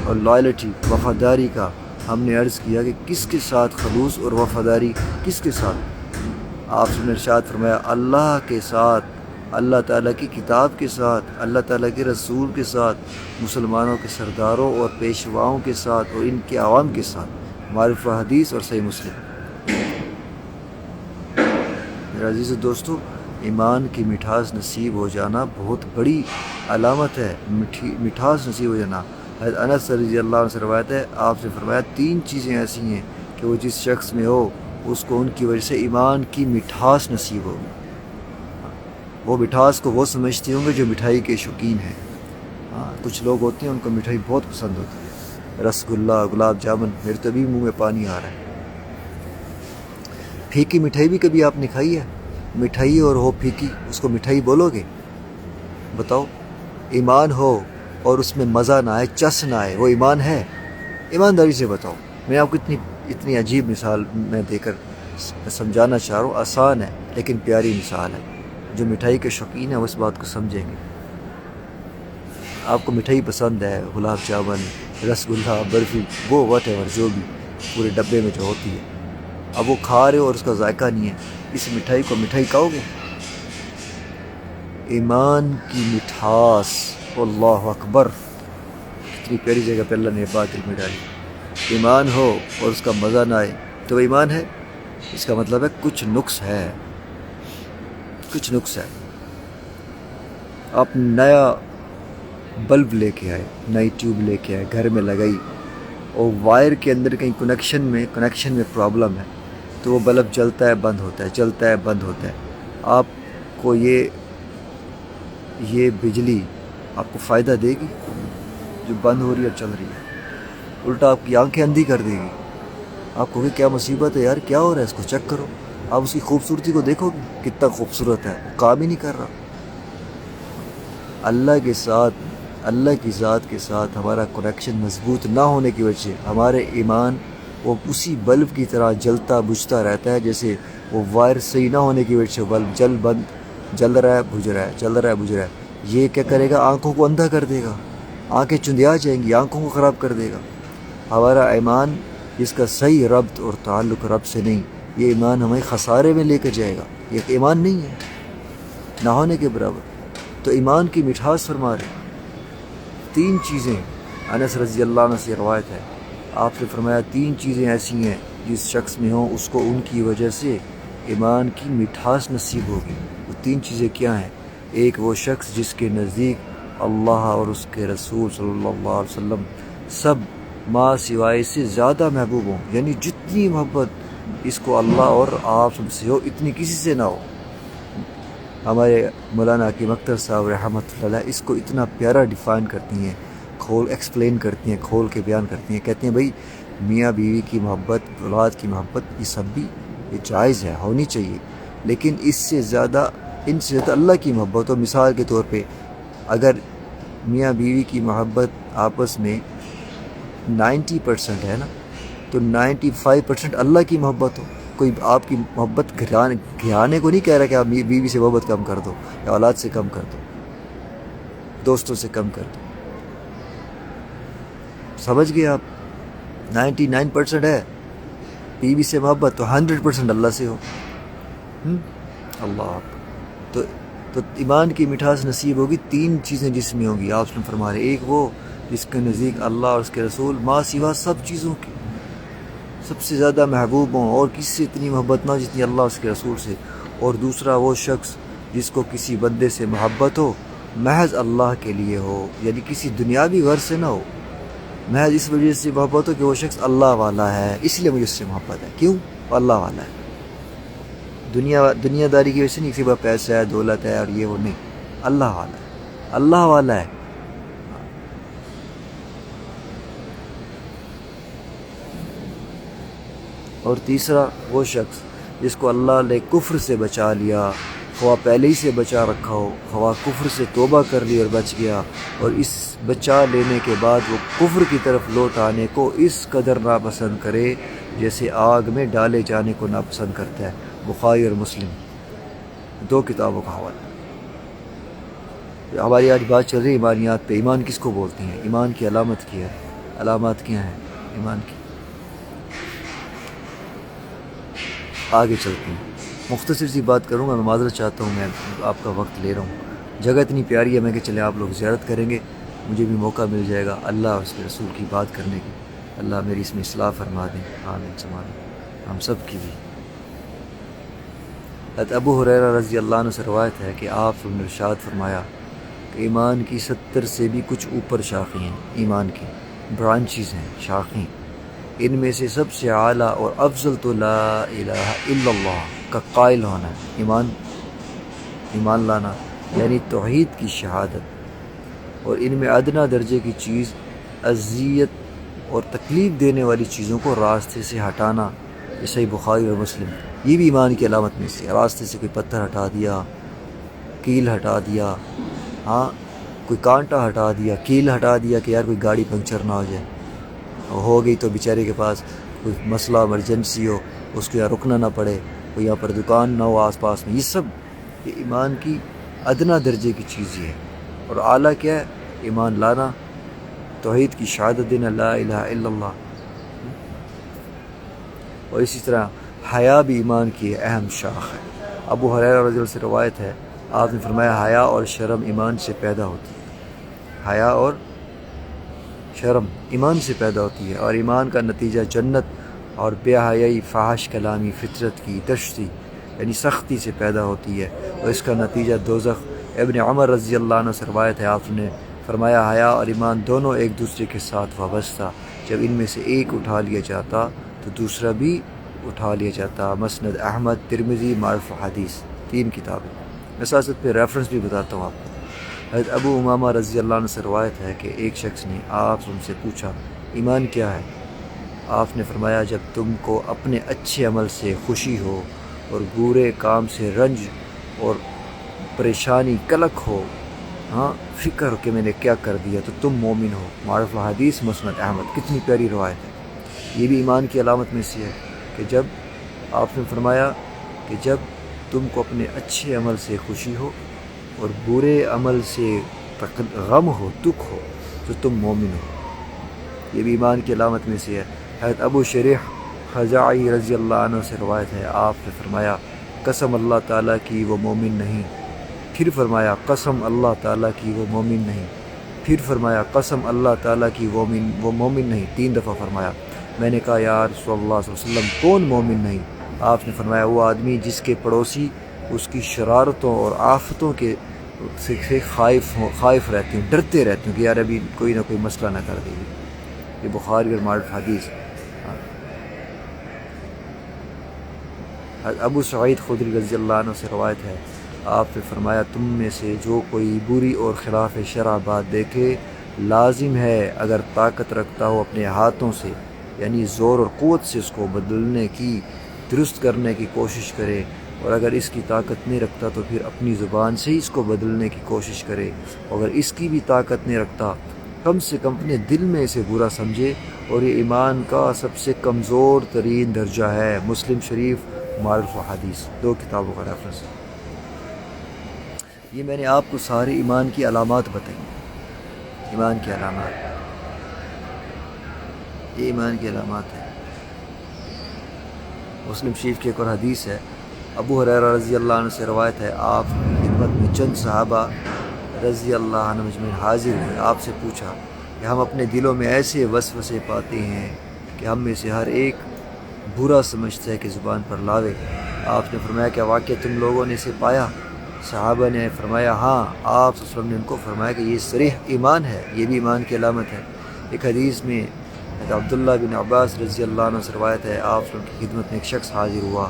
اور لائلٹی، وفاداری کا۔ ہم نے عرض کیا کہ کس کے ساتھ خلوص اور وفاداری، کس کے ساتھ؟ آپ نے ارشاد فرمایا، اللہ کے ساتھ، اللہ تعالیٰ کی کتاب کے ساتھ، اللہ تعالیٰ کے رسول کے ساتھ، مسلمانوں کے سرداروں اور پیشواؤں کے ساتھ اور ان کے عوام کے ساتھ۔ معرف حدیث اور صحیح مسلم۔ میرے عزیز دوستو، ایمان کی مٹھاس نصیب ہو جانا بہت بڑی علامت ہے، مٹھاس نصیب ہو جانا۔ حضرت انس رضی اللہ عنہ سے روایت ہے، آپ نے فرمایا 3 چیزیں ایسی ہیں کہ وہ جس شخص میں ہو اس کو ان کی وجہ سے ایمان کی مٹھاس نصیب ہوگی۔ وہ مٹھاس کو وہ سمجھتے ہوں گے جو مٹھائی کے شوقین ہیں۔ ہاں، کچھ لوگ ہوتے ہیں ان کو مٹھائی بہت پسند ہوتی ہے، رس گلہ، گلاب جامن، میرے تو ابھی منہ میں پانی آ رہا ہے۔ پھیکی مٹھائی بھی کبھی آپ نے کھائی ہے؟ مٹھائی اور ہو پھیکی، اس کو مٹھائی بولو گے؟ بتاؤ، ایمان ہو اور اس میں مزہ نہ آئے، چس نہ آئے، وہ ایمان ہے؟ ایمانداری سے بتاؤ۔ میں آپ کو اتنی عجیب مثال میں دے کر سمجھانا چاہ رہا ہوں، آسان ہے لیکن پیاری مثال ہے۔ جو مٹھائی کے شوقین ہیں وہ اس بات کو سمجھیں گے۔ آپ کو مٹھائی پسند ہے، گلاب جامن، رس گلہ، برفی، وہ واٹ ایور، جو بھی پورے ڈبے میں جو ہوتی ہے، اب وہ کھا رہے ہو اور اس کا ذائقہ نہیں ہے، اس مٹھائی کو مٹھائی کھاؤ گے؟ ایمان کی مٹھاس، اللہ اکبر، اتنی پیاری جگہ پہ اللہ نے بات دل میں ڈالی۔ ایمان ہو اور اس کا مزہ نہ آئے تو وہ ایمان ہے؟ اس کا مطلب ہے کچھ نقص ہے، کچھ نقص ہے۔ آپ نیا بلب لے کے آئے، نئی ٹیوب لے کے آئے، گھر میں لگائی، اور وائر کے اندر کہیں کنیکشن میں پرابلم ہے، تو وہ بلب جلتا ہے بند ہوتا ہے، جلتا ہے بند ہوتا ہے۔ آپ کو یہ بجلی آپ کو فائدہ دے گی جو بند ہو رہی ہے اور چل رہی ہے؟ الٹا آپ کی آنکھیں اندھی کر دے گی۔ آپ کو کیا مصیبت ہے یار، کیا ہو رہا ہے، اس کو چیک کرو۔ آپ اس کی خوبصورتی کو دیکھو گے، کتنا خوبصورت ہے، وہ کام ہی نہیں کر رہا۔ اللہ کے ساتھ، اللہ کی ذات کے ساتھ ہمارا کنیکشن مضبوط نہ ہونے کی وجہ سے ہمارے ایمان وہ اسی بلب کی طرح جلتا بجھتا رہتا ہے، جیسے وہ وائر صحیح نہ ہونے کی وجہ سے بلب جل رہا ہے، بجھ رہا ہے، جل رہا ہے، بجھ رہا ہے۔ یہ کیا کرے گا؟ آنکھوں کو اندھا کر دے گا، آنکھیں چندیا جائیں گی، آنکھوں کو خراب کر دے گا۔ ہمارا ایمان جس کا صحیح ربط اور تعلق رب سے نہیں، یہ ایمان ہمیں خسارے میں لے کر جائے گا، یہ ایمان نہیں ہے، نہ ہونے کے برابر۔ تو ایمان کی مٹھاس فرما رہے 3 چیزیں، انس رضی اللہ عنہ سے روایت ہے، آپ نے فرمایا 3 چیزیں ایسی ہیں جس شخص میں ہوں اس کو ان کی وجہ سے ایمان کی مٹھاس نصیب ہوگی۔ وہ 3 چیزیں کیا ہیں؟ ایک وہ شخص جس کے نزدیک اللہ اور اس کے رسول صلی اللہ علیہ وسلم سب ماں سوائے سے زیادہ محبوب ہوں، یعنی جتنی محبت اس کو اللہ اور آپ سب سے ہو اتنی کسی سے نہ ہو۔ ہمارے مولانا حکیم اختر صاحب رحمۃ اللہ علیہ اس کو اتنا پیارا ڈیفائن کرتی ہیں، ایکسپلین کرتی ہیں، کھول کے بیان کرتی ہیں، کہتے ہیں بھائی میاں بیوی کی محبت، اولاد کی محبت، یہ سب بھی یہ جائز ہے، ہونی چاہیے، لیکن ان سے زیادہ اللہ کی محبت ہو۔ مثال کے طور پہ اگر میاں بیوی کی محبت آپس میں 90% ہے نا، تو 95% اللہ کی محبت ہو۔ کوئی آپ کی محبت گھرانے کو نہیں کہہ رہا کہ آپ بیوی سے محبت کم کر دو، یا اولاد سے کم کر دو، دوستوں سے کم کر دو۔ سمجھ گئے آپ؟ 99% ہے بیوی سے محبت، تو 100% اللہ سے ہو۔ اللہ، تو ایمان کی مٹھاس نصیب ہوگی 3 چیزیں جس میں ہوں گی، آپ نے فرما رہے، ایک وہ جس کے نزدیک اللہ اور اس کے رسول ماں سوا سب چیزوں کی سب سے زیادہ محبوب ہوں، اور کسی سے اتنی محبت نہ جتنی اللہ اور اس کے رسول سے، اور دوسرا وہ شخص جس کو کسی بندے سے محبت ہو محض اللہ کے لیے ہو، یعنی کسی دنیاوی غرض سے نہ ہو، محض اس وجہ سے محبت ہو کہ وہ شخص اللہ والا ہے، اس لیے مجھے اس سے محبت ہے، کیوں؟ وہ اللہ والا ہے، دنیا داری کی وجہ سے نہیں، کسی کا پیسہ ہے، دولت ہے اور یہ وہ نہیں، اللہ والا ہے، اللہ والا ہے۔ اور تیسرا وہ شخص جس کو اللہ نے کفر سے بچا لیا، خواہ پہلے ہی سے بچا رکھا ہو، خواہ کفر سے توبہ کر لی اور بچ گیا، اور اس بچا لینے کے بعد وہ کفر کی طرف لوٹ آنے کو اس قدر ناپسند کرے جیسے آگ میں ڈالے جانے کو ناپسند کرتا ہے۔ بخاری اور مسلم 2 کتابوں کا حوالہ۔ ہماری آج بات چل رہی ہے ایمانیات پہ، ایمان کس کو بولتے ہیں، ایمان کی علامت کیا ہے، علامات کیا ہیں ایمان کی؟ آگے چلتے ہیں، مختصر سی بات کروں گا، میں معذرت چاہتا ہوں، میں آپ کا وقت لے رہا ہوں، جگہ اتنی پیاری ہے میں کہ چلے آپ لوگ زیارت کریں گے، مجھے بھی موقع مل جائے گا اللہ اور اس کے رسول کی بات کرنے کی، اللہ میری اس میں اصلاح فرما دیں، آمین سمانے ہم سب کی بھی۔ حضرت ابو ہریرہ رضی اللہ عنہ سے روایت ہے کہ آپ نے ارشاد فرمایا کہ ایمان کی 70 سے بھی کچھ اوپر شاخیں ہیں، ایمان کی برانچز ہیں، شاخیں، ان میں سے سب سے اعلیٰ اور افضل تو لا الہ الا اللہ کا قائل ہونا ہے، ایمان لانا یعنی توحید کی شہادت، اور ان میں ادنا درجے کی چیز اذیت اور تکلیف دینے والی چیزوں کو راستے سے ہٹانا، جیسے بخاری اور مسلم، یہ بھی ایمان کی علامت میں سے، راستے سے کوئی پتھر ہٹا دیا، کیل ہٹا دیا، ہاں کوئی کانٹا ہٹا دیا، کیل ہٹا دیا کہ یار کوئی گاڑی پنکچر نہ ہو جائے، ہو گئی تو بیچارے کے پاس کوئی مسئلہ ایمرجنسی ہو، اس کو یہاں رکنا نہ پڑے، کوئی یہاں پر دکان نہ ہو آس پاس میں، یہ سب یہ ایمان کی ادنا درجے کی چیز یہ ہے، اور اعلیٰ کیا ہے؟ ایمان لانا، توحید کی شہادت دینا، لا الہ الا اللہ۔ اور اسی طرح حیا بھی ایمان کی اہم شاخ ہے، ابو ہریرہ رضی اللہ عنہ سے روایت ہے، آپ نے فرمایا حیا اور شرم ایمان سے پیدا ہوتی ہے، حیا اور شرم ایمان سے پیدا ہوتی ہے، اور ایمان کا نتیجہ جنت، اور بے حیائی، فحش کلامی، فطرت کی دشتی یعنی سختی سے پیدا ہوتی ہے، اور اس کا نتیجہ دوزخ۔ ابن عمر رضی اللہ عنہ سے روایت ہے، آپ نے فرمایا حیا اور ایمان دونوں ایک دوسرے کے ساتھ وابستہ، جب ان میں سے ایک اٹھا لیا جاتا تو دوسرا بھی اٹھا لیا جاتا۔ مسند احمد، ترمذی، معرف حدیث، 3 کتابیں۔ میں ساتھ پہ ریفرنس بھی بتاتا ہوں آپ کو۔ حضرت ابو امامہ رضی اللہ عنہ سے روایت ہے کہ ایک شخص نے آپ ان سے پوچھا ایمان کیا ہے؟ آپ نے فرمایا جب تم کو اپنے اچھے عمل سے خوشی ہو اور برے کام سے رنج اور پریشانی کلک ہو، ہاں فکر کہ میں نے کیا کر دیا، تو تم مومن ہو۔ معرف حدیث، مسند احمد، کتنی پیاری روایت ہے، یہ بھی ایمان کی علامت میں سے ہے کہ جب آپ نے فرمایا کہ جب تم کو اپنے اچھے عمل سے خوشی ہو اور برے عمل سے غم ہو، دکھ ہو، تو تم مومن ہو، یہ بھی ایمان کی علامت میں سے ہے۔ حضرت ابو شریح خزاعی رضی اللہ عنہ سے روایت ہے، آپ نے فرمایا قسم اللہ تعالیٰ کی وہ مومن نہیں، پھر فرمایا قسم اللہ تعالیٰ کی وہ مومن نہیں، پھر فرمایا قسم اللہ تعالیٰ کی وہ مومن نہیں، 3 دفعہ فرمایا۔ میں نے کہا یا رسول اللہ صلی اللہ علیہ وسلم کون مومن نہیں؟ آپ نے فرمایا وہ آدمی جس کے پڑوسی اس کی شرارتوں اور آفتوں کے سے خائف رہتے ہیں، ڈرتے رہتے ہیں کہ یار ابھی کوئی نہ کوئی مسئلہ نہ کر دے گی، یہ بخاری اور معرف حدیث۔ ابو سعید خدری رضی اللہ عنہ سے روایت ہے، آپ نے فرمایا تم میں سے جو کوئی بری اور خلاف شرع بات دیکھے لازم ہے اگر طاقت رکھتا ہو اپنے ہاتھوں سے یعنی زور اور قوت سے اس کو بدلنے کی، درست کرنے کی کوشش کرے، اور اگر اس کی طاقت نہیں رکھتا تو پھر اپنی زبان سے ہی اس کو بدلنے کی کوشش کرے، اگر اس کی بھی طاقت نہیں رکھتا کم سے کم اپنے دل میں اسے برا سمجھے، اور یہ ایمان کا سب سے کمزور ترین درجہ ہے۔ مسلم شریف، معرف و حدیث، 2 کتابوں کا ریفرنس۔ یہ میں نے آپ کو سارے ایمان کی علامات بتائی، ایمان کی علامات، یہ ایمان کی علامات ہے۔ مسلم شریف کی ایک اور حدیث ہے، ابو ہریرہ رضی اللہ عنہ سے روایت ہے، آپ خدمت میں چند صحابہ رضی اللہ عنہ مجمعین حاضر ہوئے، آپ سے پوچھا کہ ہم اپنے دلوں میں ایسے وسوسے پاتے ہیں کہ ہم میں سے ہر ایک برا سمجھتا ہے کہ زبان پر لاوے۔ آپ نے فرمایا کہ واقعہ تم لوگوں نے اسے پایا؟ صحابہ نے فرمایا ہاں۔ آپ صلی اللہ علیہ وسلم نے ان کو فرمایا کہ یہ صریح ایمان ہے، یہ بھی ایمان کی علامت ہے۔ ایک حدیث میں عبداللہ بن عباس رضی اللہ عنہ سے روایت ہے، آپ صلی اللہ علیہ وسلم کی خدمت میں ایک شخص حاضر ہوا،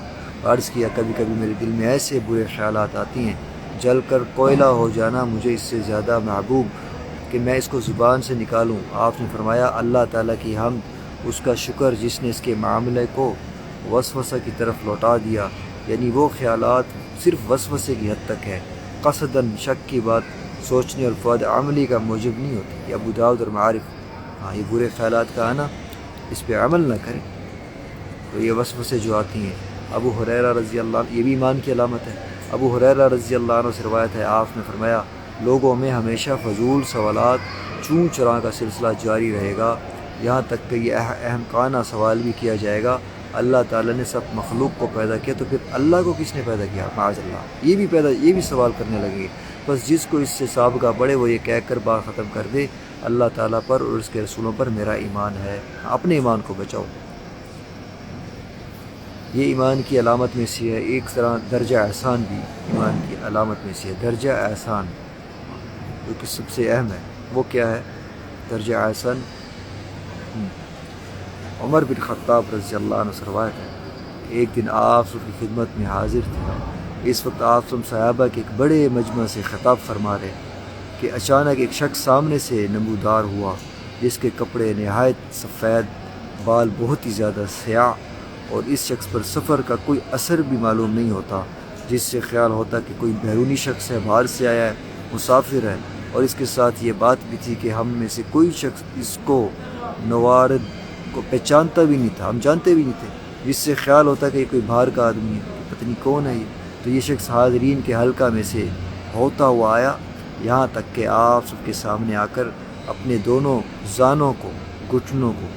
عرض کیا کبھی کبھی میرے دل میں ایسے برے خیالات آتی ہیں، جل کر کوئلہ ہو جانا مجھے اس سے زیادہ محبوب کہ میں اس کو زبان سے نکالوں۔ آپ نے فرمایا اللہ تعالیٰ کی حمد، اس کا شکر جس نے اس کے معاملے کو وسوسہ کی طرف لوٹا دیا، یعنی وہ خیالات صرف وسوسے کی حد تک ہے، قصداً شک کی بات سوچنے اور فواد عملی کا موجب نہیں ہوتی۔ یہ ابو داؤد اور معارف۔ ہاں، یہ برے خیالات کا آنا، اس پہ عمل نہ کریں تو یہ وسوسے جو آتی ہیں۔ ابو ہریرہ رضی اللہ عنہ، یہ بھی ایمان کی علامت ہے۔ ابو ہریرہ رضی اللہ عنہ سے روایت ہے، آپ نے فرمایا لوگوں میں ہمیشہ فضول سوالات چوں چراں کا سلسلہ جاری رہے گا، یہاں تک کہ یہ احمقانہ سوال بھی کیا جائے گا اللہ تعالیٰ نے سب مخلوق کو پیدا کیا تو پھر اللہ کو کس نے پیدا کیا؟ معاذ اللہ، یہ بھی سوال کرنے لگے۔ بس جس کو اس سے سابقہ پڑے وہ یہ کہہ کر بات ختم کر دے اللہ تعالیٰ پر اور اس کے رسولوں پر میرا ایمان ہے۔ اپنے ایمان کو بچاؤ، یہ ایمان کی علامت میں سے ہے۔ ایک طرح درجہ احسان بھی ایمان کی علامت میں سے ہے۔ درجہ احسان جو کہ سب سے اہم ہے، وہ کیا ہے درجہ احسان؟ عمر بن خطاب رضی اللہ عنہ سے روایت ہے کہ ایک دن آپ کی خدمت میں حاضر تھے۔ اس وقت آپ صحابہ کے ایک بڑے مجمع سے خطاب فرما رہے کہ اچانک ایک شخص سامنے سے نمودار ہوا جس کے کپڑے نہایت سفید، بال بہت ہی زیادہ سیاہ، اور اس شخص پر سفر کا کوئی اثر بھی معلوم نہیں ہوتا، جس سے خیال ہوتا کہ کوئی بیرونی شخص ہے، باہر سے آیا ہے، مسافر ہے، اور اس کے ساتھ یہ بات بھی تھی کہ ہم میں سے کوئی شخص اس کو نوارد کو پہچانتا بھی نہیں تھا، ہم جانتے بھی نہیں تھے، جس سے خیال ہوتا کہ یہ کوئی باہر کا آدمی ہے، پتہ نہیں کون ہے یہ۔ تو یہ شخص حاضرین کے حلقہ میں سے ہوتا ہوا آیا، یہاں تک کہ آپ سب کے سامنے آ کر اپنے دونوں زانوں کو، گھٹنوں کو،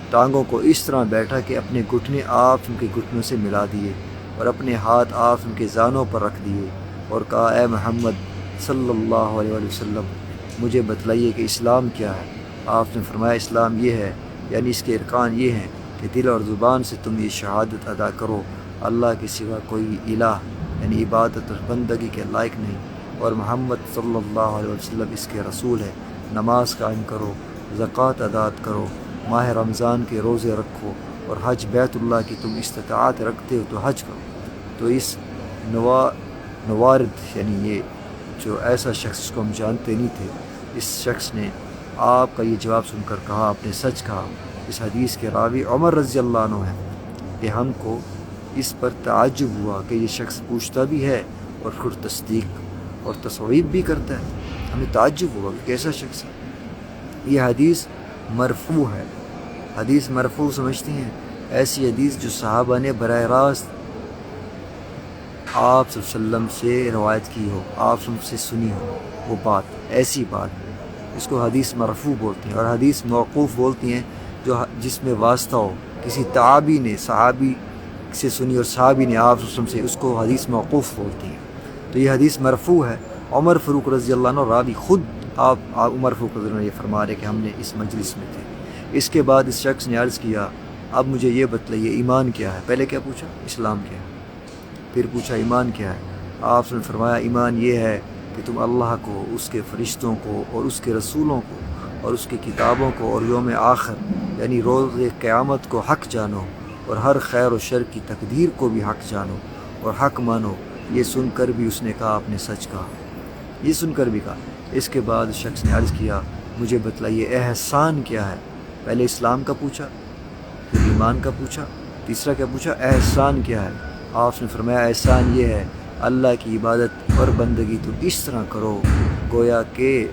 ٹانگوں کو اس طرح بیٹھا کہ اپنے گھٹنے آپ ان کے گھٹنوں سے ملا دیے اور اپنے ہاتھ آپ ان کے زانوں پر رکھ دیے اور کہا اے محمد صلی اللہ علیہ وسلم مجھے بتلائیے کہ اسلام کیا ہے۔ آپ نے فرمایا اسلام یہ ہے، یعنی اس کے ارکان یہ ہیں کہ دل اور زبان سے تم یہ شہادت ادا کرو اللہ کے سوا کوئی الہ یعنی عبادت اور بندگی کے لائق نہیں، اور محمد صلی اللہ علیہ وسلم اس کے رسول ہے، نماز قائم کرو، زکوٰۃ ادا کرو، ماہ رمضان کے روزے رکھو، اور حج بیت اللہ کی تم استطاعت رکھتے ہو تو حج کرو۔ تو اس نوارد یعنی یہ جو ایسا شخص جس کو ہم جانتے نہیں تھے، اس شخص نے آپ کا یہ جواب سن کر کہا آپ نے سچ کہا۔ اس حدیث کے راوی عمر رضی اللہ عنہ ہیں کہ ہم کو اس پر تعجب ہوا کہ یہ شخص پوچھتا بھی ہے اور خود تصدیق اور تصویب بھی کرتا ہے۔ ہمیں تعجب ہوا کہ کیسا شخص ہے۔ یہ حدیث مرفوع ہے۔ حدیث مرفوع سمجھتی ہیں؟ ایسی حدیث جو صحابہ نے براہ راست آپ صلی اللہ علیہ وسلم سے روایت کی ہو، آپ صلی اللہ علیہ وسلم سے سنی ہو، وہ بات، ایسی بات اس کو حدیث مرفوع بولتی ہیں۔ اور حدیث موقوف بولتی ہیں جس میں واسطہ ہو، کسی تابعی نے صحابی سے سنی اور صحابی نے آپ صلی اللہ علیہ وسلم سے، اس کو حدیث موقوف بولتی ہیں۔ تو یہ حدیث مرفوع ہے۔ عمر فاروق رضی اللہ عنہ راوی خود آپ عمر فاروق رضی اللہ عنہ یہ فرما رہے کہ ہم نے اس مجلس میں تھے۔ اس کے بعد اس شخص نے عرض کیا اب مجھے یہ بتلائیے ایمان کیا ہے؟ پہلے کیا پوچھا؟ اسلام کیا ہے، پھر پوچھا ایمان کیا ہے؟ آپ نے فرمایا ایمان یہ ہے کہ تم اللہ کو، اس کے فرشتوں کو اور اس کے رسولوں کو اور اس کی کتابوں کو اور یوم آخر یعنی روز قیامت کو حق جانو، اور ہر خیر و شر کی تقدیر کو بھی حق جانو اور حق مانو۔ یہ سن کر بھی اس نے کہا آپ نے سچ کہا، یہ سن کر بھی کہا۔ اس کے بعد شخص نے عرض کیا مجھے بتلائیے احسان کیا ہے؟ پہلے اسلام کا پوچھا، پھر ایمان کا پوچھا، تیسرا کیا پوچھا؟ احسان کیا ہے؟ آپ نے فرمایا احسان یہ ہے اللہ کی عبادت اور بندگی تم اس طرح کرو گویا کہ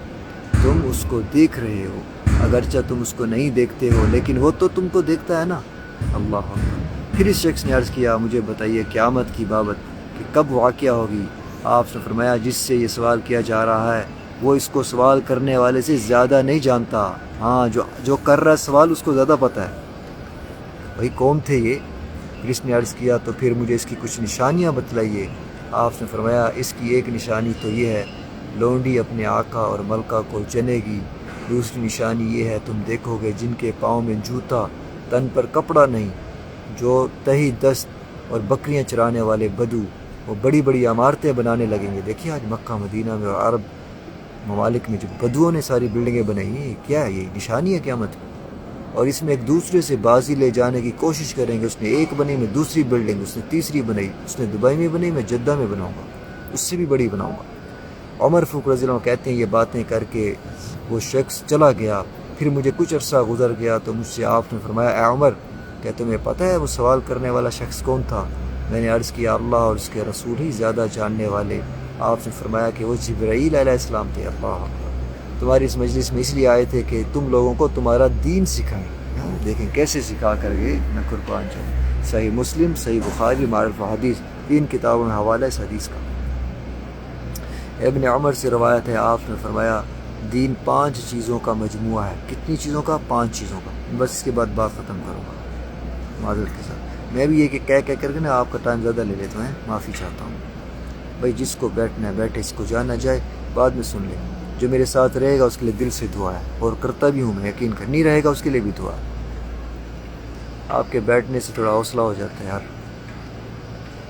تم اس کو دیکھ رہے ہو، اگرچہ تم اس کو نہیں دیکھتے ہو لیکن وہ تو تم کو دیکھتا ہے نا۔ اللہ اکبر۔ پھر اس شخص نے عرض کیا مجھے بتائیے قیامت کی بابت کہ کب واقعہ ہوگی؟ آپ نے فرمایا جس سے یہ سوال کیا جا رہا ہے وہ اس کو سوال کرنے والے سے زیادہ نہیں جانتا، ہاں جو کر رہا ہے سوال اس کو زیادہ پتہ ہے۔ وہی قوم تھے یہ۔ پھر اس نے عرض کیا تو پھر مجھے اس کی کچھ نشانیاں بتلائیے۔ آپ نے فرمایا اس کی ایک نشانی تو یہ ہے لونڈی اپنے آقا اور ملکہ کو جنے گی، دوسری نشانی یہ ہے تم دیکھو گے جن کے پاؤں میں جوتا تن پر کپڑا نہیں، جو تہی دست اور بکریاں چرانے والے بدو وہ بڑی بڑی عمارتیں بنانے لگیں گے۔ دیکھیے آج مکہ مدینہ میں اور عرب ممالک میں جو بدوؤں نے ساری بلڈنگیں بنائی ہیں، یہ کیا ہے؟ یہ نشانی ہے قیامت کی۔ اور اس میں ایک دوسرے سے بازی لے جانے کی کوشش کریں گے، اس نے ایک بنی میں دوسری بلڈنگ، اس نے تیسری بنائی، اس نے دبئی میں بنائی، میں جدہ میں بناؤں گا، اس سے بھی بڑی بناؤں گا۔ عمر فاروق رضی اللہ عنہ کہتے ہیں یہ باتیں کر کے وہ شخص چلا گیا، پھر مجھے کچھ عرصہ گزر گیا تو مجھ سے آپ نے فرمایا اے عمر، کیا تمہیں پتہ ہے وہ سوال کرنے والا شخص کون تھا؟ میں نے عرض کیا اللہ اور اس کے رسول ہی زیادہ جاننے والے۔ آپ نے فرمایا کہ وہ جبرائیل علیہ السلام تھے۔ اللہ تمہاری اس مجلس میں اس لیے آئے تھے کہ تم لوگوں کو تمہارا دین سکھائیں۔ دیکھیں کیسے سکھا کر گئے، میں قربان جاؤں۔ صحیح مسلم، صحیح بخاری، معارف و حدیث، 3 کتابوں میں حوالہ اس حدیث کا۔ ابن عمر سے روایت ہے، آپ نے فرمایا دین 5 چیزوں کا مجموعہ ہے۔ کتنی چیزوں کا؟ 5 چیزوں کا۔ بس اس کے بعد بات ختم کروں گا معذرت کے ساتھ۔ میں بھی یہ کہ کہہ کر کے نا آپ کا ٹائم زیادہ لے لیتا ہوں، معافی چاہتا ہوں بھائی۔ جس کو بیٹھنا ہے بیٹھے، اس کو جانا جائے بعد میں سن لیں۔ جو میرے ساتھ رہے گا اس کے لیے دل سے دعا ہے، اور کرتا بھی ہوں میں، یقین کر۔ نہیں رہے گا اس کے لیے بھی دعا ہے۔ آپ کے بیٹھنے سے تھوڑا حوصلہ ہو جاتا ہے یار۔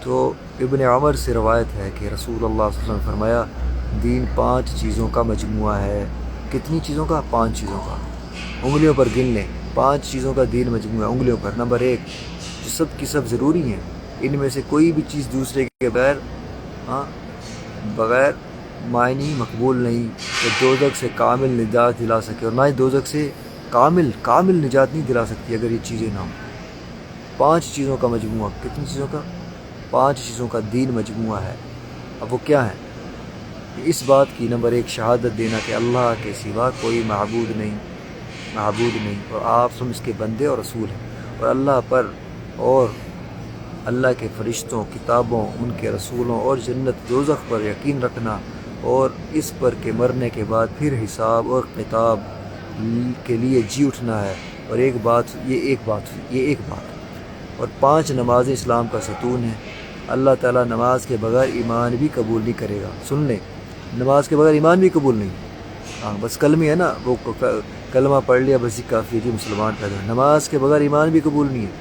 تو ابن عمر سے روایت ہے کہ رسول اللہ صلی اللہ علیہ وسلم نے فرمایا دین 5 چیزوں کا مجموعہ ہے۔ کتنی چیزوں کا؟ 5 چیزوں کا۔ انگلیوں پر گن لیں، 5 چیزوں کا دین مجموعہ انگلیوں پر۔ نمبر 1، جو سب کی سب ضروری ہیں، ان میں سے کوئی بھی چیز دوسرے کے بغیر معنی مقبول نہیں، کہ دوزخ سے کامل نجات دلا سکے، اور نہ ہی دوزخ سے کامل نجات نہیں دلا سکتی اگر یہ چیزیں نہ ہوں۔ 5 چیزوں کا مجموعہ۔ کتنی چیزوں کا؟ 5 چیزوں کا دین مجموعہ ہے۔ اب وہ کیا ہے؟ اس بات کی نمبر 1 شہادت دینا کہ اللہ کے سوا کوئی معبود نہیں، اور آپ سب اس کے بندے اور رسول ہیں، اور اللہ پر اور اللہ کے فرشتوں، کتابوں، ان کے رسولوں اور جنت دوزخ پر یقین رکھنا، اور اس پر کہ مرنے کے بعد پھر حساب اور کتاب کے لیے جی اٹھنا ہے۔ اور یہ ایک بات۔ اور 5 نمازیں اسلام کا ستون ہے۔ اللہ تعالیٰ نماز کے بغیر ایمان بھی قبول نہیں کرے گا۔ سن لیں، نماز کے بغیر ایمان بھی قبول نہیں۔ ہاں بس کلمہ ہے نا، وہ کلمہ پڑھ لیا بس کافی ہے، مسلمان پیدا ہے۔ نماز کے بغیر ایمان بھی قبول نہیں ہے۔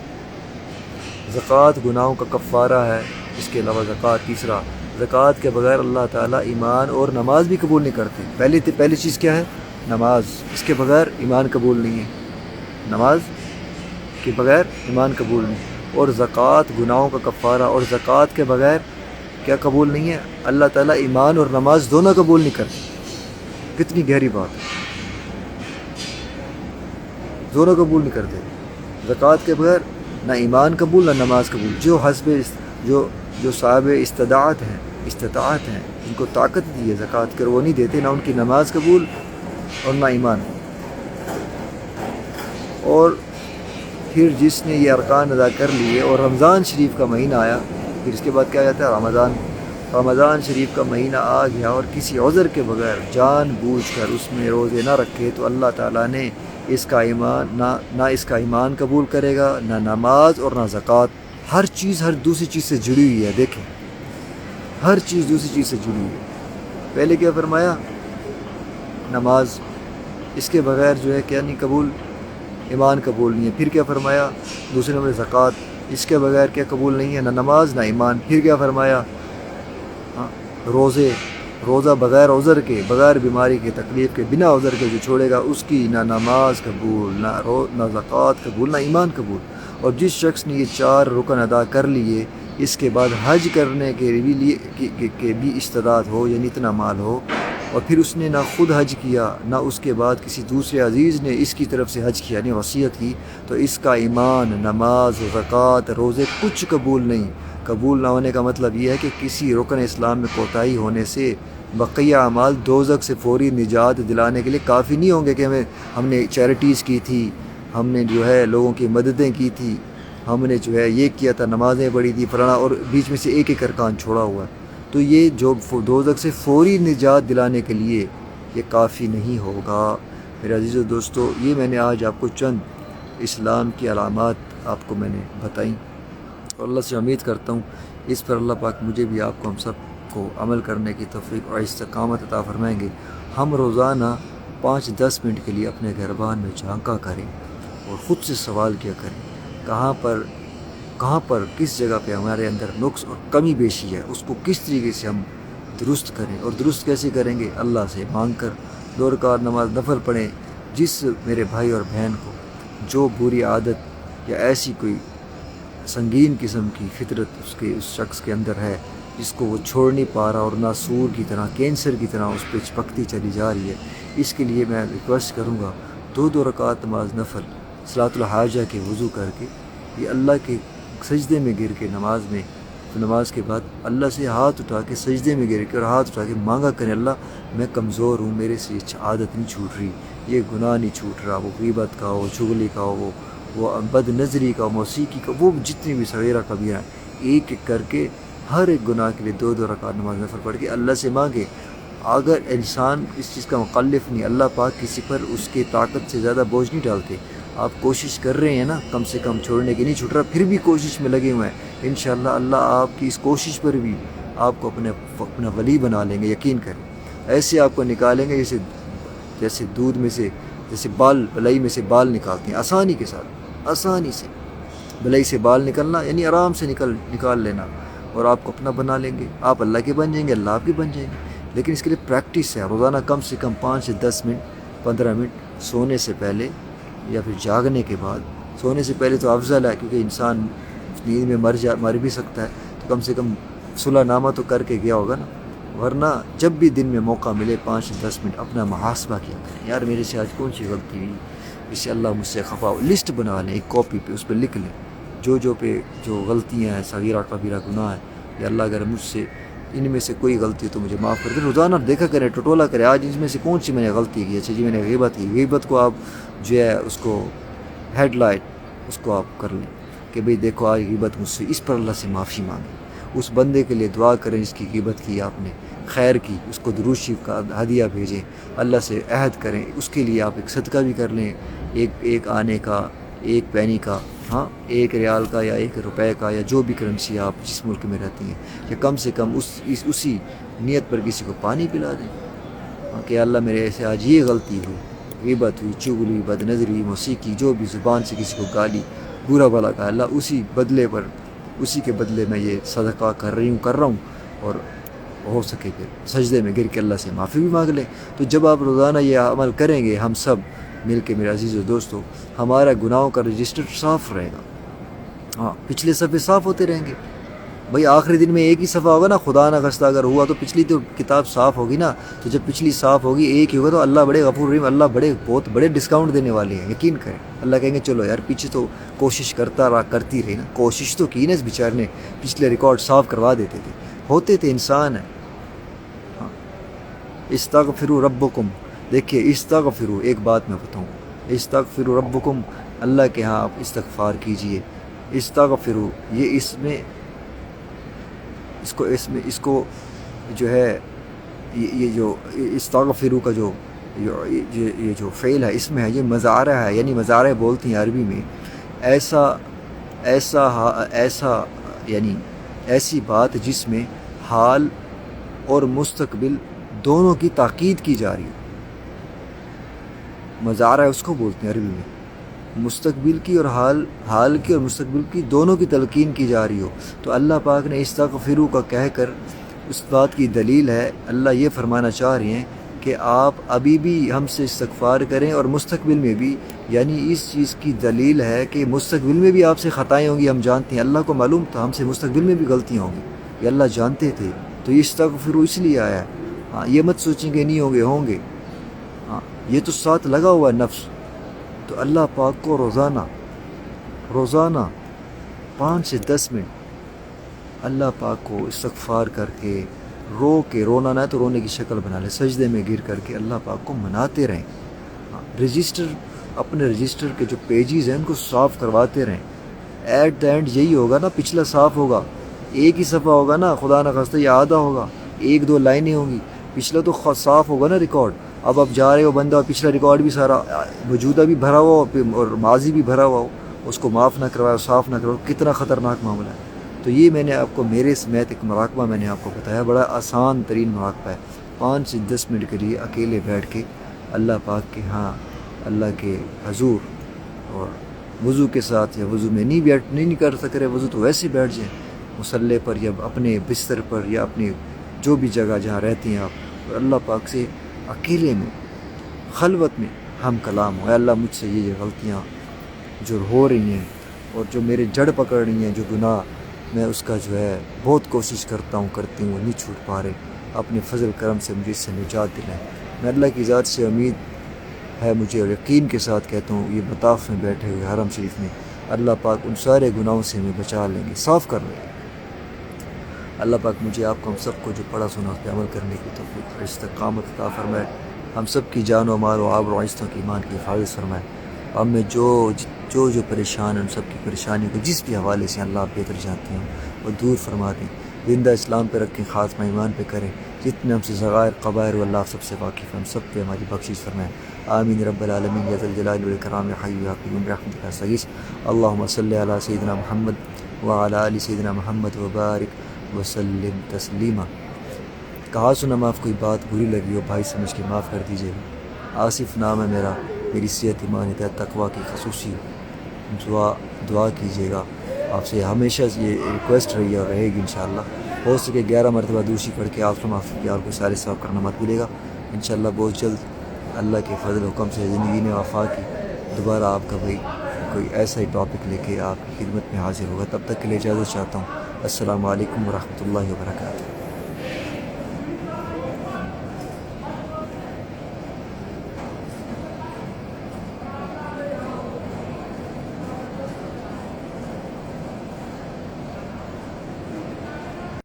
زکوٰۃ گناہوں کا کفارہ ہے، اس کے علاوہ زکوٰۃ۔ تیسرا، زکوٰۃ کے بغیر اللہ تعالیٰ ایمان اور نماز بھی قبول نہیں کرتے۔ پہلی چیز کیا ہے؟ نماز، اس کے بغیر ایمان قبول نہیں ہے۔ نماز کے بغیر ایمان قبول نہیں۔ اور زکوٰۃ گناہوں کا کفارہ، اور زکوٰۃ کے بغیر کیا قبول نہیں ہے؟ اللہ تعالیٰ ایمان اور نماز دونوں قبول نہیں کرتے۔ کتنی گہری بات ہے، دونوں قبول نہیں کرتے۔ زکوٰۃ کے بغیر نہ ایمان قبول نہ نماز قبول۔ جو صاحب استطاعت ہیں، جن کو طاقت دی ہے زکوٰۃ کر، وہ نہیں دیتے، نہ ان کی نماز قبول اور نہ ایمان۔ اور پھر جس نے یہ ارکان ادا کر لیے اور رمضان شریف کا مہینہ آیا، پھر اس کے بعد کیا جاتا ہے؟ رمضان شریف کا مہینہ آ گیا اور کسی عذر کے بغیر جان بوجھ کر اس میں روزے نہ رکھے، تو اللہ تعالیٰ نے اس کا ایمان قبول کرے گا، نہ نماز اور نہ زکوٰۃ۔ ہر چیز ہر دوسری چیز سے جڑی ہوئی ہے۔ دیکھیں، ہر چیز دوسری چیز سے جڑی ہوئی ہے۔ پہلے کیا فرمایا؟ نماز، اس کے بغیر جو ہے کیا نہیں قبول؟ ایمان قبول نہیں ہے۔ پھر کیا فرمایا؟ دوسرے نمبر زکوٰۃ، اس کے بغیر کیا قبول نہیں ہے؟ نہ نماز نہ ایمان۔ پھر کیا فرمایا؟ روزہ بغیر عذر کے، بغیر بیماری کے، تکلیف کے، بنا عذر کے جو چھوڑے گا، اس کی نہ نماز قبول، نہ زکوٰۃ قبول، نہ ایمان قبول۔ اور جس شخص نے یہ 4 رکن ادا کر لیے، اس کے بعد حج کرنے کے بھی استعداد ہو، یعنی اتنا مال ہو، اور پھر اس نے نہ خود حج کیا، نہ اس کے بعد کسی دوسرے عزیز نے اس کی طرف سے حج کیا، یعنی وصیت کی، تو اس کا ایمان، نماز، زکوٰۃ، روزے کچھ قبول نہیں۔ قبول نہ ہونے کا مطلب یہ ہے کہ کسی رکن اسلام میں کوتاہی ہونے سے بقیہ اعمال دوزخ سے فوری نجات دلانے کے لیے کافی نہیں ہوں گے، کہ ہم نے چیریٹیز کی تھی، ہم نے جو ہے لوگوں کی مددیں کی تھی، ہم نے جو ہے یہ کیا تھا، نمازیں پڑھی تھی فلانا، اور بیچ میں سے ایک ارکان چھوڑا ہوا ہے، تو یہ جو دوزخ سے فوری نجات دلانے کے لیے یہ کافی نہیں ہوگا۔ میرے عزیز و دوستو، یہ میں نے آج آپ کو چند اسلام کی علامات آپ کو میں نے بتائیں، اور اللہ سے امید کرتا ہوں اس پر اللہ پاک مجھے بھی آپ کو ہم سب کو عمل کرنے کی توفیق اور استقامت عطا فرمائیں گے۔ ہم روزانہ 5-10 منٹ کے لیے اپنے گھربان میں جھانکا کریں اور خود سے سوال کیا کریں کہاں پر کس جگہ پہ ہمارے اندر نقص اور کمی بیشی ہے، اس کو کس طریقے سے ہم درست کریں، اور درست کیسے کریں گے؟ اللہ سے مانگ کر 2 رکعت نماز نفل پڑھیں۔ جس میرے بھائی اور بہن کو جو بری عادت یا ایسی کوئی سنگین قسم کی فطرت اس شخص کے اندر ہے جس کو وہ چھوڑ نہیں پا رہا اور ناسور کی طرح کینسر کی طرح اس پہ چپکتی چلی جا رہی ہے، اس کے لیے میں ریکویسٹ کروں گا 2 رکعت نماز نفل صلاۃ الحاجہ کے وضو کر کے یہ اللہ کے سجدے میں گر کے نماز کے بعد اللہ سے ہاتھ اٹھا کے سجدے میں گر کے اور ہاتھ اٹھا کے مانگا کریں، اللہ میں کمزور ہوں، میرے سے یہ عادت نہیں چھوٹ رہی، یہ گناہ نہیں چھوٹ رہا، وہ غیبت کا ہو، چغلی کا ہو، وہ بد نظری کا، موسیقی کا، وہ جتنی بھی صغیرہ کبیرہ ہیں، ایک ایک کر کے ہر ایک گناہ کے لیے 2 رکعت نماز نفل پڑھ کے اللہ سے مانگے۔ اگر انسان اس چیز کا مکلف نہیں، اللہ پاک کسی پر اس کے طاقت سے زیادہ بوجھ نہیں ڈالتے۔ آپ کوشش کر رہے ہیں نا کم سے کم چھوڑنے کی، نہیں چھوٹ رہا، پھر بھی کوشش میں لگے ہوئے ہیں، انشاءاللہ اللہ آپ کی اس کوشش پر بھی آپ کو اپنا ولی بنا لیں گے، یقین کریں۔ ایسے آپ کو نکالیں گے جیسے دودھ میں سے، جیسے بلائی میں سے بال نکالتے ہیں، آسانی کے ساتھ، آسانی سے بلائی سے بال نکلنا یعنی آرام سے نکال لینا، اور آپ کو اپنا بنا لیں گے، آپ اللہ کے بن جائیں گے، اللہ آپ کے بن جائیں گے۔ لیکن اس کے لیے پریکٹس ہے، روزانہ کم سے کم 5 سے 10 منٹ 15 منٹ سونے سے پہلے یا پھر جاگنے کے بعد۔ سونے سے پہلے تو افضل ہے کیونکہ انسان نیند میں مر بھی سکتا ہے، تو کم سے کم صلح نامہ تو کر کے گیا ہوگا نا، ورنہ جب بھی دن میں موقع ملے 5 سے 10 منٹ اپنا محاسبہ کیا کریں، یار میرے سے آج کون سی غلطی ہوئی، اس سے اللہ مجھ سے خفا ہو، لسٹ بنا لیں ایک کاپی پہ، اس پہ لکھ لیں جو غلطیاں ہیں، صغیرہ کبیرہ گناہ ہے، یا اللہ اگر مجھ سے ان میں سے کوئی غلطی تو مجھے معاف کر دے۔ روزانہ دیکھا کریں، ٹٹولا کریں، آج اس میں سے کون سی میں نے غلطی کی، اچھا جی میں نے غیبت کی، غیبت کو آپ جو ہے اس کو ہیڈ لائٹ اس کو آپ کر لیں کہ بھئی دیکھو آج غیبت مجھ سے، اس پر اللہ سے معافی مانگیں، اس بندے کے لیے دعا کریں جس کی غیبت کی آپ نے، خیر کی، اس کو درود شریف کا ہدیہ بھیجیں، اللہ سے عہد کریں، اس کے لیے آپ ایک صدقہ بھی کر لیں، ایک آنے کا، 1 پینی کا، ہاں 1 ریال کا یا 1 روپے کا، یا جو بھی کرنسی آپ جس ملک میں رہتی ہیں، یا کم سے کم اسی نیت پر کسی کو پانی پلا دیں کہ اللہ میرے ایسے آج یہ غلطی ہوئی، غیبت ہوئی، چغلی، بد نظری، موسیقی، جو بھی زبان سے کسی کو گالی برا بھلا کہا، اللہ اسی کے بدلے میں یہ صدقہ کر رہا ہوں، اور ہو سکے پھر سجدے میں گر کے اللہ سے معافی بھی مانگ لیں۔ تو جب آپ روزانہ یہ عمل کریں گے ہم سب مل کے میرے عزیز و دوستو، ہمارا گناہوں کا رجسٹر صاف رہے گا، ہاں پچھلے صفحے صاف ہوتے رہیں گے۔ بھئی آخری دن میں ایک ہی صفحہ ہوگا نا، خدا نہ خستہ اگر ہوا تو پچھلی تو کتاب صاف ہوگی نا، تو جب پچھلی صاف ہوگی ایک ہی ہوگا تو اللہ بڑے غفور رحیم، اللہ بہت بڑے ڈسکاؤنٹ دینے والے ہیں، یقین کریں۔ اللہ کہیں گے چلو یار پیچھے تو کوشش کرتی رہی نا، کوشش تو کی نا، اس بیچارے نے پچھلے ریکارڈ صاف کروا دیتے تھے انسان ہیں۔ ہاں استغفروا ربکم، دیکھیے استغفروا، ایک بات میں بتاؤں، استغفروا ربکم، اللہ کے ہاں آپ استغفار کیجئے، استغفروا، یہ اس کو جو ہے یہ جو استغفروا کا یہ جو فعل ہے اس میں ہے، یہ مضارع ہے، یعنی مضارع بولتے ہیں عربی میں، ایسا یعنی ایسی بات جس میں حال اور مستقبل دونوں کی تاکید کی جا رہی ہو، مضارع اس کو بولتے ہیں عربی میں، مستقبل کی اور حال کی اور مستقبل کی دونوں کی تلقین کی جا رہی ہو۔ تو اللہ پاک نے استغفروا کا کہہ کر اس بات کی دلیل ہے، اللہ یہ فرمانا چاہ رہے ہیں کہ آپ ابھی بھی ہم سے استغفار کریں اور مستقبل میں بھی، یعنی اس چیز کی دلیل ہے کہ مستقبل میں بھی آپ سے خطائیں ہوں گی، ہم جانتے ہیں، اللہ کو معلوم تھا ہم سے مستقبل میں بھی غلطیاں ہوں گی، یہ اللہ جانتے تھے، تو یہ استغفروا اس لیے آیا ہے۔ ہاں یہ مت سوچیں کہ نہیں ہوں گے، ہاں یہ تو ساتھ لگا ہوا ہے نفس۔ تو اللہ پاک کو روزانہ 5 سے 10 منٹ اللہ پاک کو استغفار کر کے رونا نہ ہے تو رونے کی شکل بنا لیں، سجدے میں گر کر کے اللہ پاک کو مناتے رہیں، اپنے رجسٹر کے جو پیجز ہیں ان کو صاف کرواتے رہیں، ایٹ دا اینڈ یہی ہوگا نا، پچھلا صاف ہوگا، ایک ہی صفحہ ہوگا نا، خدا نہ خواستہ یہ آدھا ہوگا، 1-2 لائنیں ہوں گی، پچھلا تو صاف ہوگا نا ریکارڈ۔ اب آپ جا رہے ہو بندہ پچھلا ریکارڈ بھی سارا موجودہ بھی بھرا ہوا ہو اور ماضی بھی بھرا ہوا ہو، اس کو معاف نہ کروایا، صاف نہ کروایا، کتنا خطرناک معاملہ ہے۔ تو یہ میں نے آپ کو میرے سمیت ایک مراقبہ میں نے آپ کو بتایا، بڑا آسان ترین مراقبہ ہے۔ 5 سے 10 منٹ کے لیے اکیلے بیٹھ کے اللہ پاک کے ہاں، اللہ کے حضور، اور وضو کے ساتھ، یا وضو میں نہیں کر سک رہے وضو تو ویسے بیٹھ جائیں مصلی پر یا اپنے بستر پر یا اپنی جو بھی جگہ جہاں رہتے ہیں آپ، اور اللہ پاک سے اکیلے میں خلوت میں ہم کلام ہو، اے اللہ مجھ سے یہ غلطیاں جو ہو رہی ہیں اور جو میرے جڑ پکڑ رہی ہیں، جو گناہ میں اس کا جو ہے بہت کوشش کرتا ہوں کرتی ہوں، وہ نہیں چھوٹ پا رہے، اپنے فضل کرم سے مجھے اس سے نجات دلائیں۔ میں اللہ کی ذات سے امید ہے مجھے، اور یقین کے ساتھ کہتا ہوں، یہ مطاف میں بیٹھے ہوئے حرم شریف میں اللہ پاک ان سارے گناہوں سے ہمیں بچا لیں گے، صاف کر لیں گے۔ اللہ پاک مجھے آپ کو ہم سب کو جو پڑھا سنا اس پہ عمل کرنے کی توفیق اور استقامت عطا فرمائے، ہم سب کی جان و مال و آبر و عزتوں کی ایمان کی حفاظت فرمائے۔ ہم میں جو پریشان ہیں ان سب کی پریشانی کو جس بھی حوالے سے اللہ آپ بہتر جانتے ہیں وہ دور فرما دیں، زندہ اسلام پہ رکھیں، خاتمہ ایمان پہ کریں، جتنے ہم سے صغائر قبائر و اللہ آپ سب سے واقف ہیں، ہم سب پہ ہماری بخشش فرمائیں۔ آمین رب العالمین یا ذا الجلال والاکرام یا حی یا قیوم برحمتک استغیث۔ اللہم صلی علی سیدنا محمد وعلی آل سیدنا محمد وبارک وسلم تسلیما۔ کہا سنا معاف کوئی بات بری لگی ہو بھائی سمجھ کے معاف کر دیجیے گا۔ آصف نام ہے میرا، میری صحت ایمان ہدایت تقویٰ کی خصوصی دعا کیجیے گا۔ آپ سے ہمیشہ یہ ریکویسٹ رہی ہے اور رہے گی انشاءاللہ۔ ہو سکے 11 مرتبہ دوسری پڑھ کے آپ معاف کیا اور کوئی سارے ثواب کرنا مت بھولے گا انشاءاللہ۔ بہت جلد اللہ کے فضل حکم سے زندگی نے وفا کی دوبارہ آپ کا بھائی کوئی ایسا ہی ٹاپک لے کے آپ کی خدمت میں حاضر ہوگا۔ تب تک کے لیے اجازت چاہتا ہوں۔ السلام علیکم ورحمۃ اللہ وبرکاتہ۔